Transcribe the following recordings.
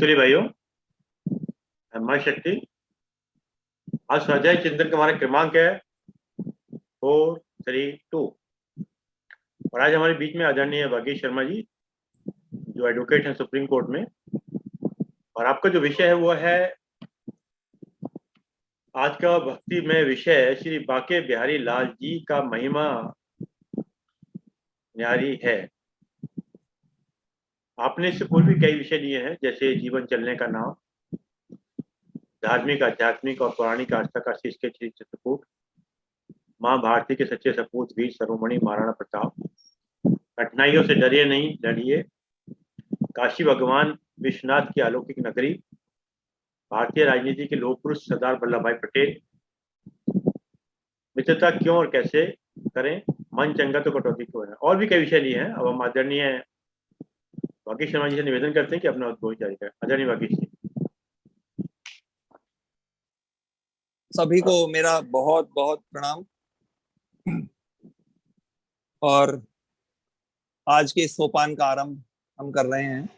Actually भाइयों, माँ शक्ति, आज स्वाध्याय चिंतन का हमारा क्रमांक है 432 और आज हमारे बीच में आदरणीय भागीश शर्मा जी जो एडवोकेट हैं सुप्रीम कोर्ट में। और आपका जो विषय है वो है, आज का भक्ति में विषय श्री बाके बिहारी लाल जी का महिमा न्यारी है। आपने इससे पूर्व भी कई विषय लिए हैं, जैसे जीवन चलने का नाम, धार्मिक, आध्यात्मिक और पौराणिक आस्था का शीर्ष के चित्रकूट, माँ भारती के सच्चे सपूत वीर शिरोमणि महाराणा प्रताप, कठिनाइयों से डरिए नहीं लड़िए, काशी भगवान विश्वनाथ की अलौकिक नगरी, भारतीय राजनीति के लोक पुरुष सरदार वल्लभ भाई पटेल, मित्रता क्यों और कैसे करें, मन चंगा तो कटौती क्यों है, और भी कई विषय लिए हैं। अब हम आदरणीय भागीश शर्मा जी से निवेदन करते हैं कि अपना उद्बोधन जारी करें। आदरणीय भागीश जी। सभी को मेरा बहुत बहुत प्रणाम। और आज के सोपान का आरंभ हम कर रहे हैं,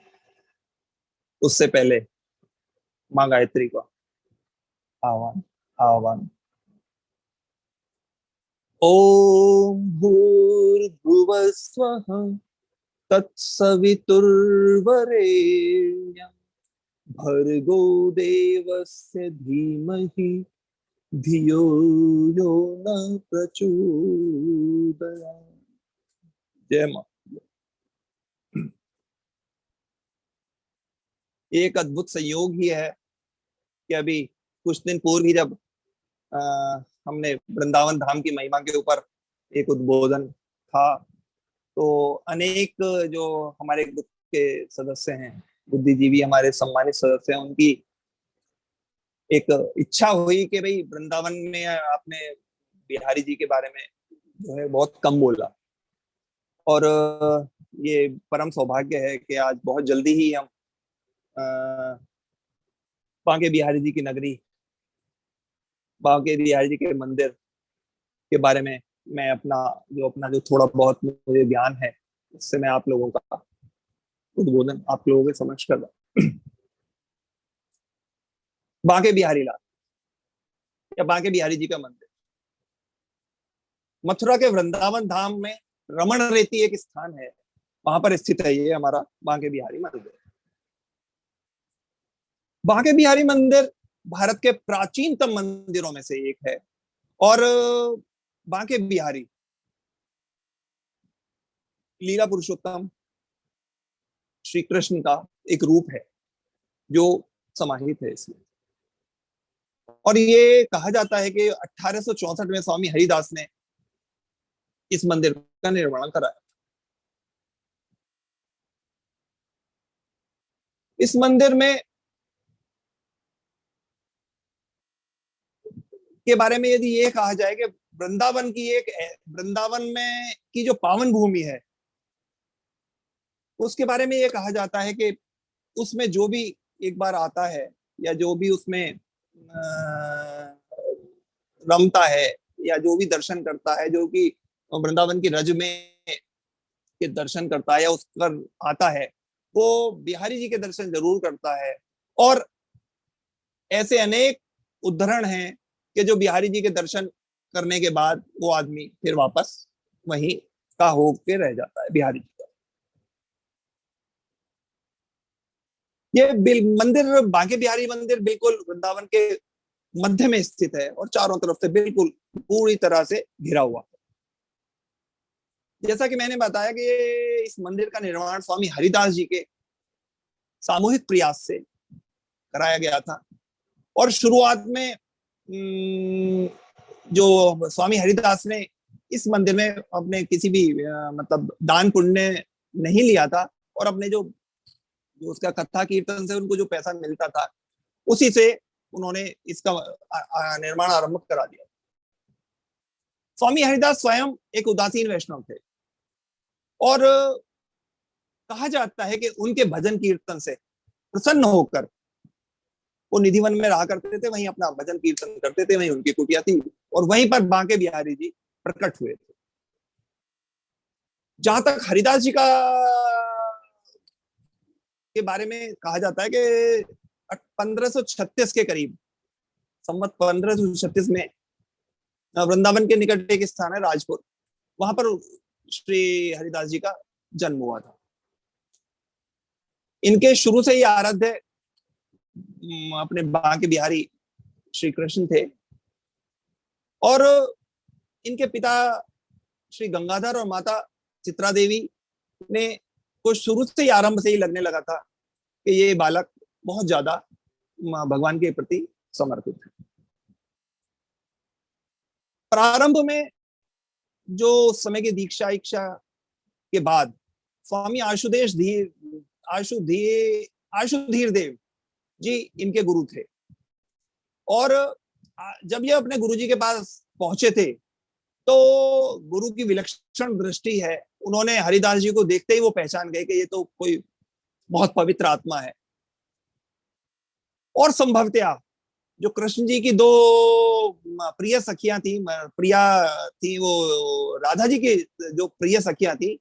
उससे पहले माँ गायत्री का आह्वान। ओम भूर्भुवः स्वः तत्सवितुर्वरेण्यं भर्गो देवस्य धीमहि धियो यो न प्रचोदयात्। जय मां। एक अद्भुत संयोग ही है कि अभी कुछ दिन पूर्व ही जब हमने वृंदावन धाम की महिमा के ऊपर एक उद्बोधन था, तो अनेक जो हमारे ग्रुप के सदस्य हैं, बुद्धिजीवी हमारे सम्मानित सदस्य हैं, उनकी एक इच्छा हुई कि भाई वृंदावन में आपने बिहारी जी के बारे में जो है बहुत कम बोला, और ये परम सौभाग्य है कि आज बहुत जल्दी ही हम बांके बिहारी जी की नगरी, बांके बिहारी जी के मंदिर के बारे में मैं अपना जो थोड़ा बहुत मुझे ज्ञान है, उससे मैं आप लोगों का उद्बोधन आप लोगों के समक्ष कर रहा हूं। बांके बिहारी लाल या बांके बिहारी जी का मंदिर मथुरा के वृंदावन धाम में रमण रेती एक स्थान है, वहां पर स्थित है ये हमारा बांके बिहारी मंदिर। बांके बिहारी मंदिर भारत के प्राचीनतम मंदिरों में से एक है, और बांके बिहारी लीला पुरुषोत्तम श्री कृष्ण का एक रूप है जो समाहित है इसमें। और ये कहा जाता है कि 1864 में स्वामी हरिदास ने इस मंदिर का निर्माण कराया। इस मंदिर में के बारे में यदि ये कहा जाए कि वृंदावन में की जो पावन भूमि है, उसके बारे में ये कहा जाता है कि उसमें जो भी एक बार आता है या जो भी उसमें रमता है या जो भी दर्शन करता है, जो कि वृंदावन की रज में के दर्शन करता है या उस पर आता है, वो बिहारी जी के दर्शन जरूर करता है। और ऐसे अनेक उदाहरण हैं कि जो बिहारी जी के दर्शन करने के बाद वो आदमी फिर वापस वहीं का होके रह जाता है बिहारी जी का। ये मंदिर, बांके बिहारी मंदिर, बिल्कुल वृंदावन के मध्य में स्थित है और चारों तरफ से बिल्कुल पूरी तरह से घिरा हुआ है। जैसा कि मैंने बताया कि इस मंदिर का निर्माण स्वामी हरिदास जी के सामूहिक प्रयास से कराया गया था। और शुरुआत में जो स्वामी हरिदास ने इस मंदिर में अपने किसी भी मतलब दान पुण्य नहीं लिया था, और अपने जो उसका कथा कीर्तन से उनको जो पैसा मिलता था उसी से उन्होंने इसका निर्माण आरंभ करा दिया। स्वामी हरिदास स्वयं एक उदासीन वैष्णव थे, और कहा जाता है कि उनके भजन कीर्तन से प्रसन्न होकर वो निधिवन में रहा करते थे, वहीं अपना भजन कीर्तन करते थे, वहीं उनकी कुटिया थी, और वहीं पर बांके बिहारी जी प्रकट हुए थे। जहां तक हरिदास जी का के बारे में कहा जाता है कि 1536 के करीब, संवत 1536 में वृंदावन के निकट एक स्थान है राजपुर, वहां पर श्री हरिदास जी का जन्म हुआ था। इनके शुरू से ही आराध्य अपने बांके बिहारी श्री कृष्ण थे, और इनके पिता श्री गंगाधर और माता चित्रा देवी ने को शुरू से ही, आरंभ से ही लगने लगा था कि ये बालक बहुत ज्यादा भगवान के प्रति समर्पित है। प्रारंभ में जो समय की दीक्षा इच्छा के बाद स्वामी आशुधीर देव जी इनके गुरु थे, और जब ये अपने गुरु जी के पास पहुंचे थे तो गुरु की विलक्षण दृष्टि है, उन्होंने हरिदास जी को देखते ही वो पहचान गए कि ये तो कोई बहुत पवित्र आत्मा है। और संभवतया जो कृष्ण जी की दो प्रिय सखियां थी, वो राधा जी की जो प्रिय सखियां थी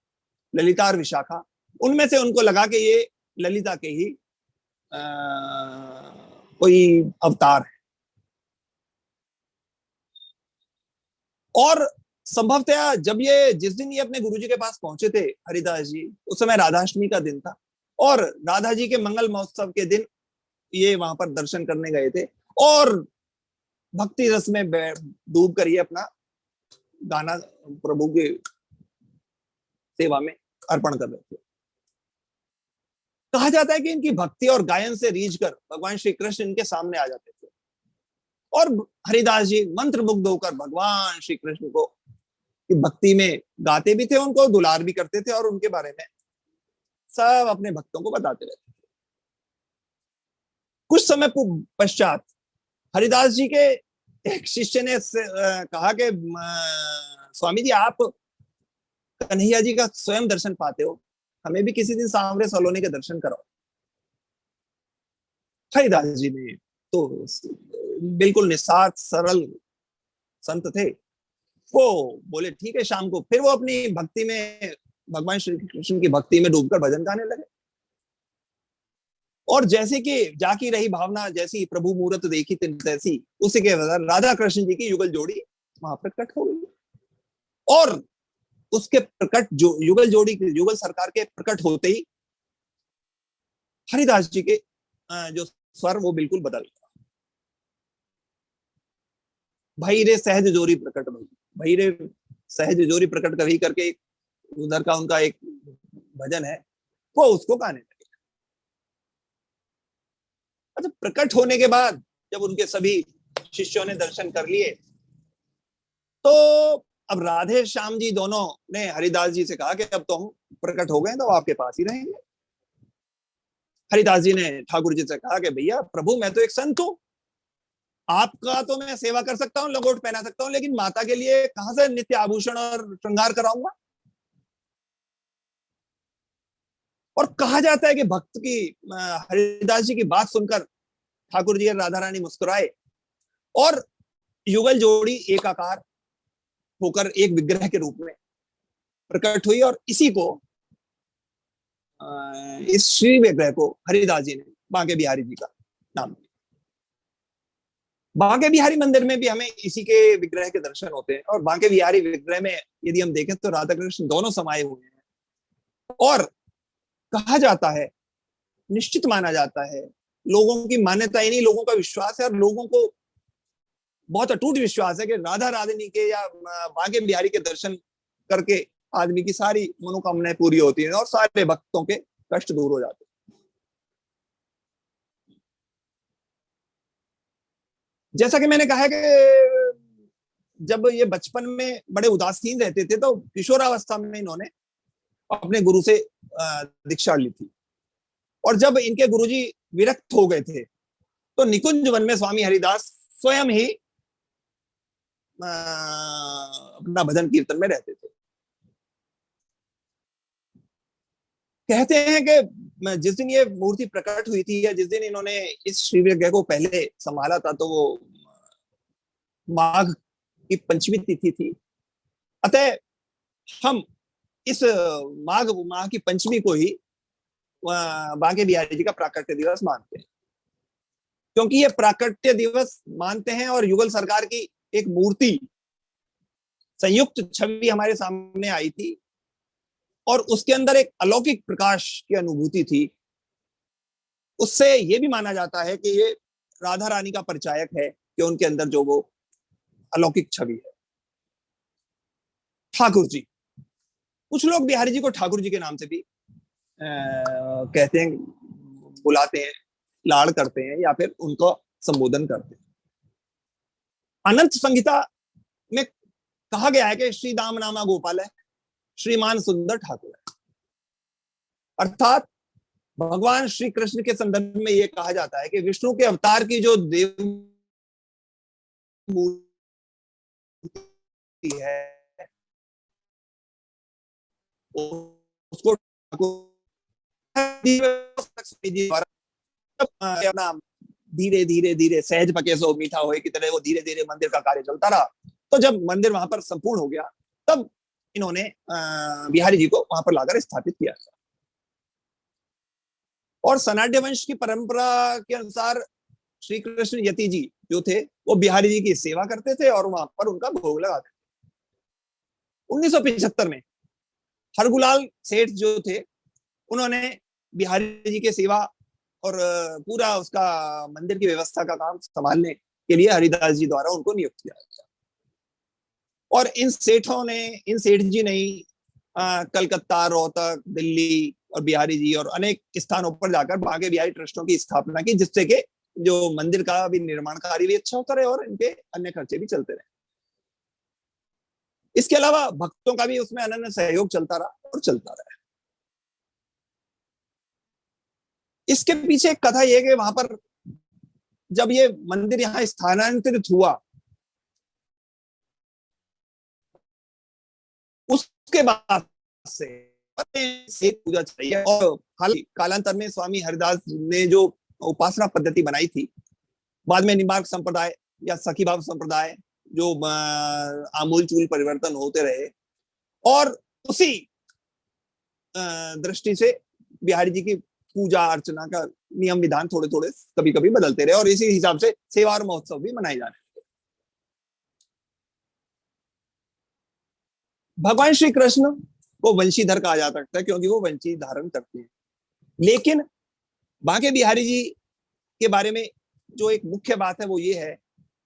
ललिता और विशाखा, उनमें से उनको लगा कि ये ललिता के ही कोई अवतार है। और संभवतया जब जिस दिन ये अपने गुरुजी के पास पहुंचे थे हरिदास जी, उस समय राधाष्टमी का दिन था, और राधा जी के मंगल महोत्सव के दिन ये वहां पर दर्शन करने गए थे, और भक्ति रस में डूब कर ये अपना गाना प्रभु के सेवा में अर्पण कर रहे थे। कहा जाता है कि इनकी भक्ति और गायन से रीझकर भगवान श्री कृष्ण इनके सामने आ जाते थे, और हरिदास जी मंत्रमुग्ध होकर भगवान श्री कृष्ण को की भक्ति में गाते भी थे, उनको दुलार भी करते थे, और उनके बारे में सब अपने भक्तों को बताते रहते थे। कुछ समय पश्चात हरिदास जी के एक शिष्य ने कहा कि स्वामी जी, आप कन्हैया जी का स्वयं दर्शन पाते हो, हमें भी किसी दिन सांवरे सलोने के दर्शन कराओ। हरिदास जी ने तो बिल्कुल निस्वार्थ सरल संत थे, वो बोले ठीक है शाम को। फिर वो अपनी भक्ति में, भगवान श्री कृष्ण की भक्ति में डूबकर भजन गाने लगे, और जैसे कि जाकी रही भावना जैसी प्रभु मूरत देखी तिन तैसी, उसी के बाद राधा कृष्ण जी की युगल जोड़ी वहां प्रकट हो गई। और उसके प्रकट जो युगल जोड़ी, युगल सरकार के प्रकट होते ही हरिदास जी के जो स्वर वो बिल्कुल बदल गया। भाई रे सहज जोरी प्रकट भई, भाई रे सहज जोरी प्रकट कभी करके उधर का उनका एक भजन है, वो उसको गाने लगे। अच्छा, प्रकट होने के बाद जब उनके सभी शिष्यों ने दर्शन कर लिए, तो अब राधे श्याम जी दोनों ने हरिदास जी से कहा कि अब तो हम प्रकट हो गए तो आपके पास ही रहेंगे। हरिदास जी ने ठाकुर जी से कहा कि भैया प्रभु, मैं तो एक संत हूं, आपका तो मैं सेवा कर सकता हूँ, लंगोट पहना सकता हूँ, लेकिन माता के लिए कहां से नित्य आभूषण और श्रृंगार कराऊंगा। और कहा जाता है कि भक्त की, हरिदास जी की बात सुनकर ठाकुर जी और राधा रानी मुस्कुराए, और युगल जोड़ी एक आकार होकर एक विग्रह के रूप में प्रकट हुई, और इसी को, इस श्री विग्रह को हरिदास जी ने बांके बिहारी जी का नाम दिया। बांके बिहारी मंदिर में भी हमें इसी के विग्रह के दर्शन होते हैं, और बांके बिहारी विग्रह में यदि हम देखें तो राधा कृष्ण दोनों समाये हुए हैं। और कहा जाता है, निश्चित माना जाता है, लोगों की मान्यता ही नहीं, लोगों का विश्वास है, और लोगों को बहुत अटूट विश्वास है कि राधा राधिनी के या बांके बिहारी के दर्शन करके आदमी की सारी मनोकामनाएं पूरी होती हैं, और सारे भक्तों के कष्ट दूर हो जाते हैं। जैसा कि मैंने कहा है कि जब ये बचपन में बड़े उदासीन रहते थे, तो किशोरावस्था में इन्होंने अपने गुरु से दीक्षा ली थी, और जब इनके गुरुजी विरक्त हो गए थे, तो निकुंज वन में स्वामी हरिदास स्वयं ही अपना भजन कीर्तन में रहते थे। कहते हैं कि जिस दिन ये मूर्ति प्रकट हुई थी, या जिस दिन इन्होंने इस श्री विग्रह को पहले संभाला था, तो वो माघ की पंचमी तिथि थी। अतः हम इस माघ की पंचमी को ही बांके बिहारी जी का प्राकट्य दिवस मानते हैं, क्योंकि ये प्राकट्य दिवस मानते हैं और युगल सरकार की एक मूर्ति संयुक्त छवि हमारे सामने आई थी और उसके अंदर एक अलौकिक प्रकाश की अनुभूति थी। उससे ये भी माना जाता है कि ये राधा रानी का परिचायक है कि उनके अंदर जो वो अलौकिक छवि है। ठाकुर जी, कुछ लोग बिहारी जी को ठाकुर जी के नाम से भी कहते हैं, बुलाते हैं, लाड़ करते हैं या फिर उनको संबोधन करते हैं। अनंत संहिता में कहा गया है कि श्री दाम नामा गोपाल है, श्रीमान सुंदर ठाकुर है। अर्थात भगवान श्री कृष्ण के संदर्भ में यह कहा जाता है कि विष्णु के अवतार की जो देव मूर्ति है उसको अपना धीरे धीरे धीरे सहज पके सो मीठा होए की तरह वो धीरे धीरे मंदिर का कार्य चलता रहा। तो जब मंदिर वहां पर संपूर्ण हो गया तब इन्होंने बिहारी जी को वहां पर लाकर स्थापित किया। और सनाड्य वंश की परंपरा के अनुसार श्री कृष्ण यति जी जो थे वो बिहारी जी की सेवा करते थे और वहां पर उनका भोग लगाते थे। 1975 में हरगुलाल सेठ जो थे उन्होंने बिहारी जी की सेवा और पूरा उसका मंदिर की व्यवस्था का काम संभालने के लिए हरिदास जी द्वारा उनको नियुक्त किया गया। और इन सेठ जी ने कलकत्ता, रोहतक, दिल्ली और बिहारी जी और अनेक स्थानों पर जाकर बांके बिहारी ट्रस्टों की स्थापना की, जिससे कि जो मंदिर का भी निर्माण कार्य भी अच्छा होता रहे और इनके अन्य खर्चे भी चलते रहे। इसके अलावा भक्तों का भी उसमें अनन्य सहयोग चलता रहा और चलता रहा। इसके पीछे एक कथा यह कि वहां पर जब ये मंदिर यहाँ स्थानांतरित हुआ उसके बाद से पूजा चाहिए और हालांकि कालांतर में स्वामी हरिदास ने जो उपासना पद्धति बनाई थी, बाद में निम्बार्क संप्रदाय या सखी भाव संप्रदाय जो आमूल चूल परिवर्तन होते रहे और उसी दृष्टि से बिहारी जी की पूजा अर्चना का नियम विधान थोड़े थोड़े कभी कभी बदलते रहे और इसी हिसाब से सेवा और महोत्सव भी मनाए जा रहे। भगवान श्री कृष्ण को वंशीधर कहा जा सकता है क्योंकि वो वंशी धारण करते हैं, लेकिन बांके बिहारी जी के बारे में जो एक मुख्य बात है वो ये है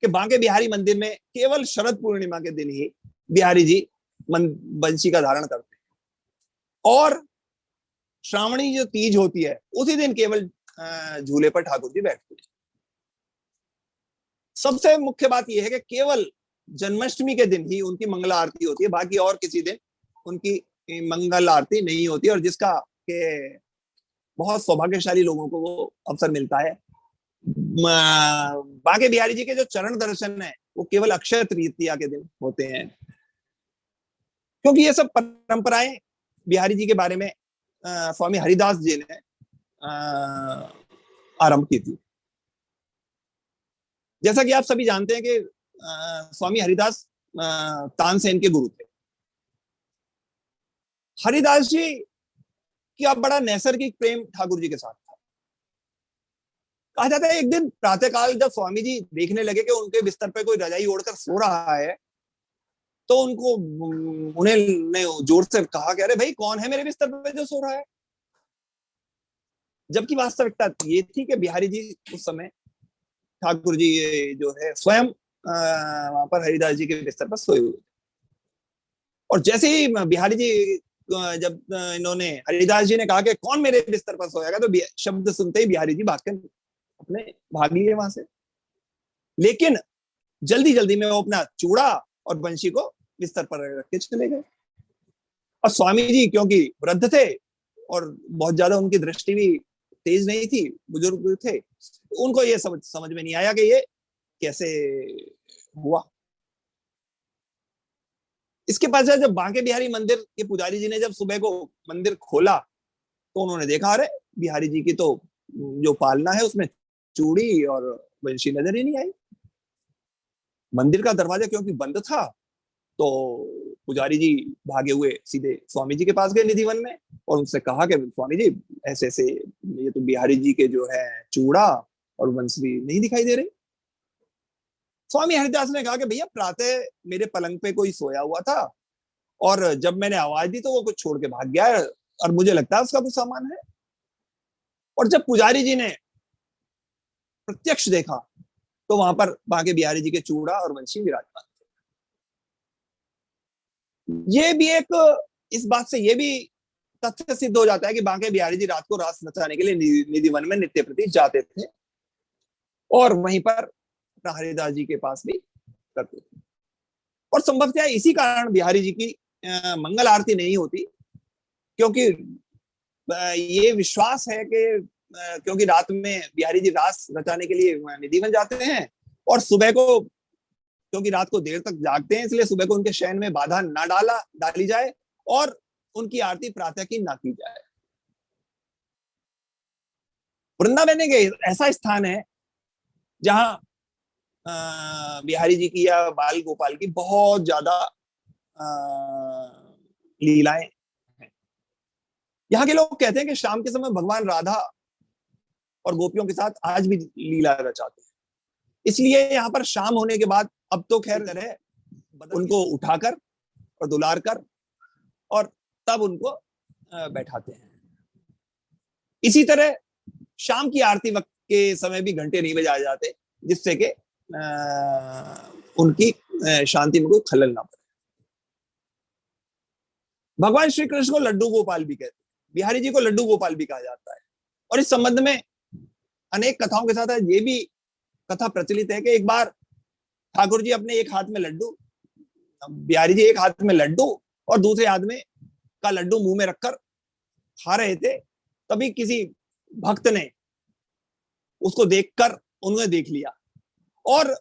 कि बांके बिहारी मंदिर में केवल शरद पूर्णिमा के दिन ही बिहारी जी वंशी का धारण करते हैं और श्रावणी जो तीज होती है उसी दिन केवल झूले पर ठाकुर जी बैठते हैं। सबसे मुख्य बात यह है कि केवल जन्माष्टमी के दिन ही उनकी मंगला आरती होती है, बाकी और किसी दिन उनकी मंगल आरती नहीं होती और जिसका के बहुत सौभाग्यशाली लोगों को वो अवसर मिलता है। बांके बिहारी जी के जो चरण दर्शन है वो केवल अक्षय तृतीया के दिन होते हैं, क्योंकि ये सब परंपराएं बिहारी जी के बारे में स्वामी हरिदास जी ने आरंभ की थी। जैसा कि आप सभी जानते हैं कि स्वामी हरिदास तानसेन के गुरु थे। हरिदास जी का बड़ा नैसर्गिक प्रेम ठाकुर जी के साथ था। कहा जाता है एक दिन प्रातःकाल जब स्वामी जी देखने लगे कि उनके बिस्तर पर कोई रजाई ओढ़कर सो रहा है तो उन्हें ने जोर से कहा कि अरे भाई कौन है मेरे बिस्तर पर जो सो रहा है, जबकि वास्तविकता ये थी कि बिहारी जी उस समय ठाकुर जी जो है स्वयं वहां पर हरिदास जी के बिस्तर पर सोए हुए। और जैसे ही बिहारी जी जब इन्होंने हरिदास जी ने कहा कि कौन मेरे बिस्तर पर सोएगा तो शब्द सुनते ही बिहारी जी अपने भाग लिए वहां से, लेकिन जल्दी जल्दी में वो अपना चूड़ा और बंशी को बिस्तर पर रख के चले गए। और स्वामी जी क्योंकि वृद्ध थे और बहुत ज्यादा उनकी दृष्टि भी तेज नहीं थी, बुजुर्ग थे, उनको ये समझ में नहीं आया कि ये कैसे हुआ। इसके पश्चात जब बांके बिहारी मंदिर के पुजारी जी ने जब सुबह को मंदिर खोला तो उन्होंने देखा अरे बिहारी जी की तो जो पालना है उसमें चूड़ी और वंशी नजर ही नहीं आई। मंदिर का दरवाजा क्योंकि बंद था तो पुजारी जी भागे हुए सीधे स्वामी जी के पास गए निधिवन में और उनसे कहा कि स्वामी जी ऐसे ऐसे ये तो बिहारी जी के जो है चूड़ा और वंशवी नहीं दिखाई दे रहे। स्वामी हरिदास ने कहा कि भैया प्रातः मेरे पलंग पे कोई सोया हुआ था और जब मैंने आवाज दी तो वो कुछ छोड़ के भाग गया है और मुझे लगता है उसका कुछ सामान है। और जब पुजारी जी ने प्रत्यक्ष देखा तो वहां पर बांके बिहारी जी के चूड़ा और वंशी विराजमान थे। ये भी एक, इस बात से ये भी तथ्य सिद्ध हो जाता है कि बांके बिहारी जी रात को रास नचाने के लिए निधिवन में नित्य प्रति जाते थे और वहीं पर हरिदास जी के पास भी करते थे। और संभवतः इसी कारण बिहारी जी की मंगल आरती नहीं होती, क्योंकि ये विश्वास है कि क्योंकि रात में बिहारी जी रास रचाने के लिए निधिवन जाते हैं और सुबह को, क्योंकि रात को देर तक जागते हैं, इसलिए सुबह को उनके शयन में बाधा ना डाली जाए और उनकी आरती प्रातः की ना की जाए। वृंदावन एक ऐसा स्थान है जहां बिहारी जी की या बाल गोपाल की बहुत ज्यादा लीलाएं हैं। यहाँ के लोग कहते हैं कि शाम के समय भगवान राधा और गोपियों के साथ आज भी लीला रचाते हैं। इसलिए यहाँ पर शाम होने के बाद, अब तो खैर है, उनको उठाकर और दुलार कर और तब उनको बैठाते हैं। इसी तरह शाम की आरती वक्त के समय भी घंटे नहीं बजाए जाते, जिससे कि उनकी शांति में कोई खलल ना पड़े। भगवान श्री कृष्ण को लड्डू गोपाल भी कहते हैं, बिहारी जी को लड्डू गोपाल भी कहा जाता है। और इस संबंध में अनेक कथाओं के साथ ये भी कथा प्रचलित है कि एक बार ठाकुर जी अपने एक हाथ में लड्डू, बिहारी जी एक हाथ में लड्डू और दूसरे हाथ में का लड्डू मुंह में रखकर खा रहे थे, तभी किसी भक्त ने उसको देखकर उन्हें देख लिया और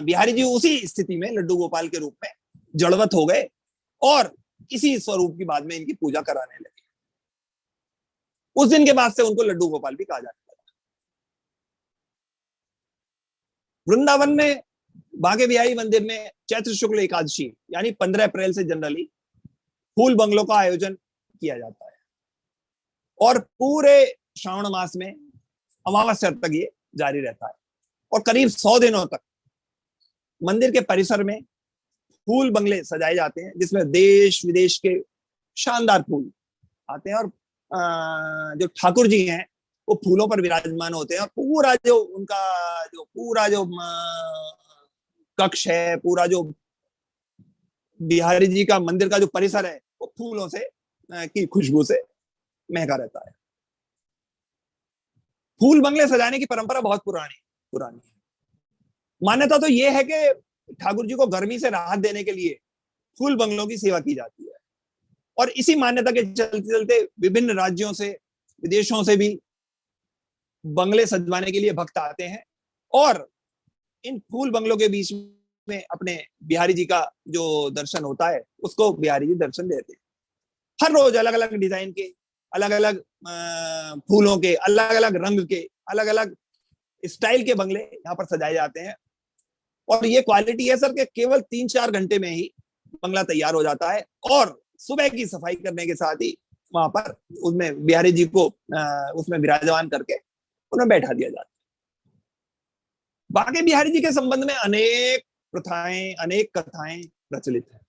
बिहारी जी उसी स्थिति में लड्डू गोपाल के रूप में जड़वत हो गए और इसी स्वरूप की बाद में इनकी पूजा कराने लगे। उस दिन के बाद से उनको लड्डू गोपाल भी कहा जाता है। वृंदावन में बांके बिहारी मंदिर में चैत्र शुक्ल एकादशी यानी 15 अप्रैल से जनरली फूल बंगलों का आयोजन किया जाता है और पूरे श्रावण मास में अमावस्या तक ये जारी रहता है और करीब 100 दिनों तक मंदिर के परिसर में फूल बंगले सजाए जाते हैं, जिसमें देश विदेश के शानदार फूल आते हैं और जो ठाकुर जी हैं वो फूलों पर विराजमान होते हैं और पूरा जो उनका जो कक्ष है, पूरा जो बिहारी जी का मंदिर का जो परिसर है वो फूलों से की खुशबू से महका रहता है। फूल बंगले सजाने की परंपरा बहुत पुरानी है। मान्यता तो यह है कि ठाकुर जी को गर्मी से राहत देने के लिए फूल बंगलों की सेवा की जाती है और इसी मान्यता के चलते चलते विभिन्न राज्यों से, विदेशों से भी बंगले सजवाने के लिए भक्त आते हैं और इन फूल बंगलों के बीच में अपने बिहारी जी का जो दर्शन होता है उसको बिहारी जी दर्शन देते हैं। हर रोज अलग अलग डिजाइन के, अलग अलग फूलों के, अलग अलग रंग के, अलग अलग स्टाइल के बंगले यहाँ पर सजाए जाते हैं और ये क्वालिटी है सर कि केवल 3-4 घंटे में ही बंगला तैयार हो जाता है और सुबह की सफाई करने के साथ ही वहां पर उसमें बिहारी जी को उसमें विराजमान करके उन्हें बैठा दिया जाता है। बांके बिहारी जी के संबंध में अनेक प्रथाएं, अनेक कथाएं प्रचलित है।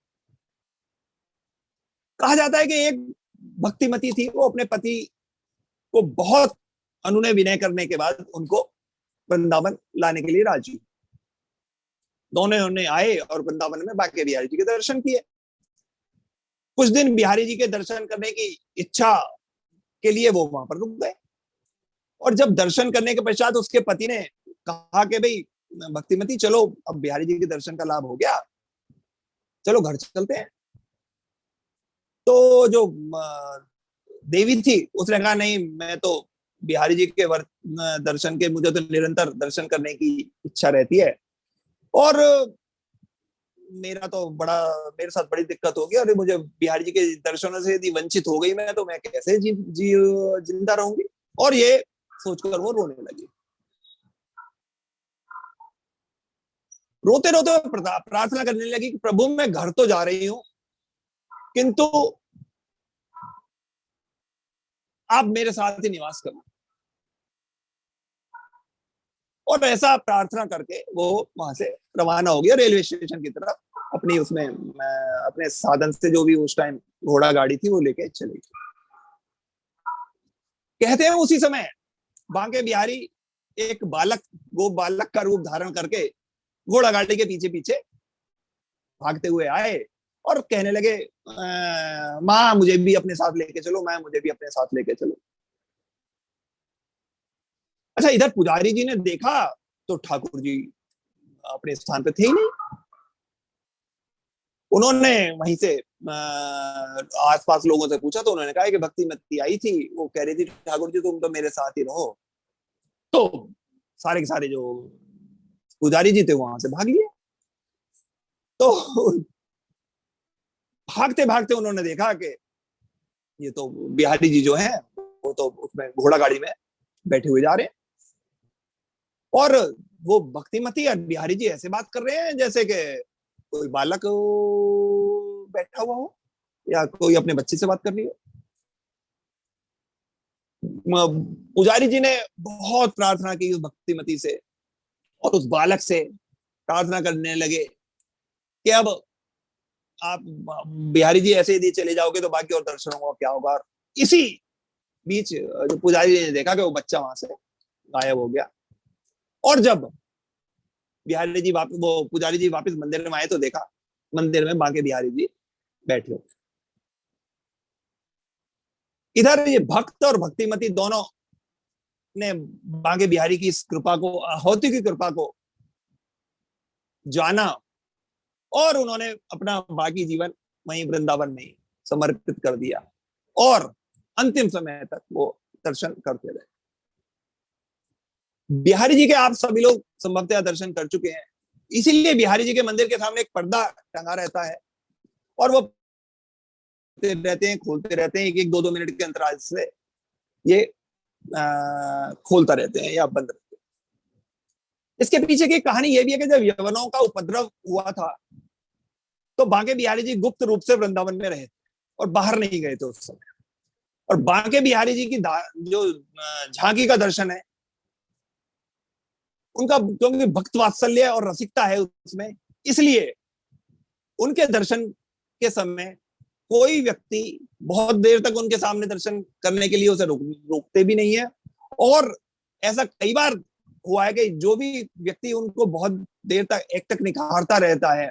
कहा जाता है कि एक भक्तिमती थी, वो अपने पति को बहुत अनुनय विनय करने के बाद उनको वृंदावन लाने के लिए राजी। दोनों आए और वृंदावन में बांके बिहारी जी के दर्शन किए। कुछ दिन बिहारी जी के दर्शन करने की इच्छा के लिए वो वहां पर रुक गए और जब दर्शन करने के पश्चात उसके पति ने कहा कि भाई भक्तिमती चलो, अब बिहारी जी के दर्शन का लाभ हो गया, चलो घर चलते हैं। तो जो देवी थी उसने कहा नहीं, मैं तो बिहारी जी के दर्शन के, मुझे तो निरंतर दर्शन करने की इच्छा रहती है और मेरा तो मेरे साथ बड़ी दिक्कत होगी और मुझे बिहारी जी के दर्शनों से यदि वंचित हो गई मैं तो मैं कैसे जिंदा रहूंगी। और ये सोचकर वो रोने लगी। रोते रोते प्रार्थना करने लगी कि प्रभु मैं घर तो जा रही हूं, किंतु आप मेरे साथ ही निवास करना। और ऐसा प्रार्थना करके वो वहां से रवाना हो गया रेलवे स्टेशन की तरफ, अपनी उसमें अपने साधन से, जो भी उस टाइम घोड़ा गाड़ी थी वो लेके चले गए। कहते हैं उसी समय बांके बिहारी एक बालक, वो बालक का रूप धारण करके घोड़ा गाड़ी के पीछे पीछे भागते हुए आए और कहने लगे, माँ मुझे भी अपने साथ लेके चलो, मैं मुझे भी अपने साथ लेके चलो। अच्छा, इधर पुजारी जी ने देखा तो ठाकुर जी अपने स्थान पे थे ही नहीं। उन्होंने वहीं से आसपास लोगों से पूछा तो उन्होंने कहा कि भक्तिमती आई थी, वो कह रही थी ठाकुर जी तुम तो मेरे साथ ही रहो। तो सारे के सारे जो पुजारी जी थे वहां से भाग लिए। तो भागते भागते उन्होंने देखा कि ये तो बिहारी जी जो हैं वो तो उसमें घोड़ा गाड़ी में बैठे हुए जा रहे हैं, और वो भक्तिमती और बिहारी जी ऐसे बात कर रहे हैं जैसे कि कोई बालक बैठा हुआ हो या कोई अपने बच्चे से बात कर रही हो। पुजारी जी ने बहुत प्रार्थना की उस भक्तिमती से और उस बालक से, प्रार्थना करने लगे कि अब आप बिहारी जी ऐसे यदि चले जाओगे तो बाकी और दर्शनों का क्या होगा। इसी बीच जो पुजारी जी ने देखा कि वो बच्चा वहां से गायब हो गया, और जब बिहारी जी वापस, वो पुजारी जी वापस मंदिर में आए तो देखा मंदिर में बांके बिहारी जी बैठे हो। इधर ये भक्त और भक्तिमती दोनों ने बांके बिहारी की इस कृपा को, आहुति की कृपा को जाना, और उन्होंने अपना बाकी जीवन वहीं वृंदावन में ही समर्पित कर दिया और अंतिम समय तक वो दर्शन करते रहे। बिहारी जी के आप सभी लोग संभवतः दर्शन कर चुके हैं, इसीलिए बिहारी जी के मंदिर के सामने एक पर्दा टंगा रहता है और वो रहते हैं, खोलते रहते हैं, एक एक दो दो मिनट के अंतराल से ये खोलता रहते हैं या बंद रहते हैं। इसके पीछे की कहानी ये भी है कि जब यवनों का उपद्रव हुआ था तो बांके बिहारी जी गुप्त रूप से वृंदावन में रहे और बाहर नहीं गए थे उस समय। और बांके बिहारी जी की जो झांकी का दर्शन है, उनका क्योंकि भक्त वात्सल्य और रसिकता है उसमें, इसलिए उनके दर्शन के समय कोई व्यक्ति बहुत देर तक उनके सामने दर्शन करने के लिए उसे रोकते भी नहीं है। और ऐसा कई बार हुआ है कि जो भी व्यक्ति उनको बहुत देर तक एक तक निखारता रहता है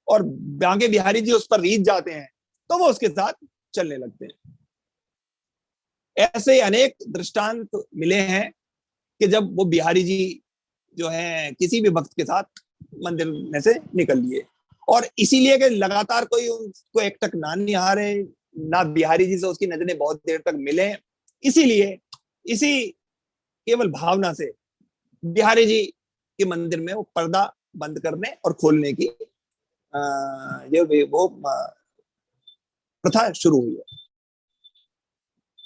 और बांके बिहारी जी उस पर रीझ जाते हैं तो वो उसके साथ चलने लगते हैं। ऐसे अनेक दृष्टांत मिले हैं कि जब वो बिहारी जी जो है किसी भी भक्त के साथ मंदिर में से निकल लिए, और इसीलिए कि लगातार कोई उनको एक तक ना निहारे, ना बिहारी जी से उसकी नजरें बहुत देर तक मिले, इसीलिए इसी केवल भावना से बिहारी जी के मंदिर में वो पर्दा बंद करने और खोलने की ये वो प्रथा शुरू हुई है।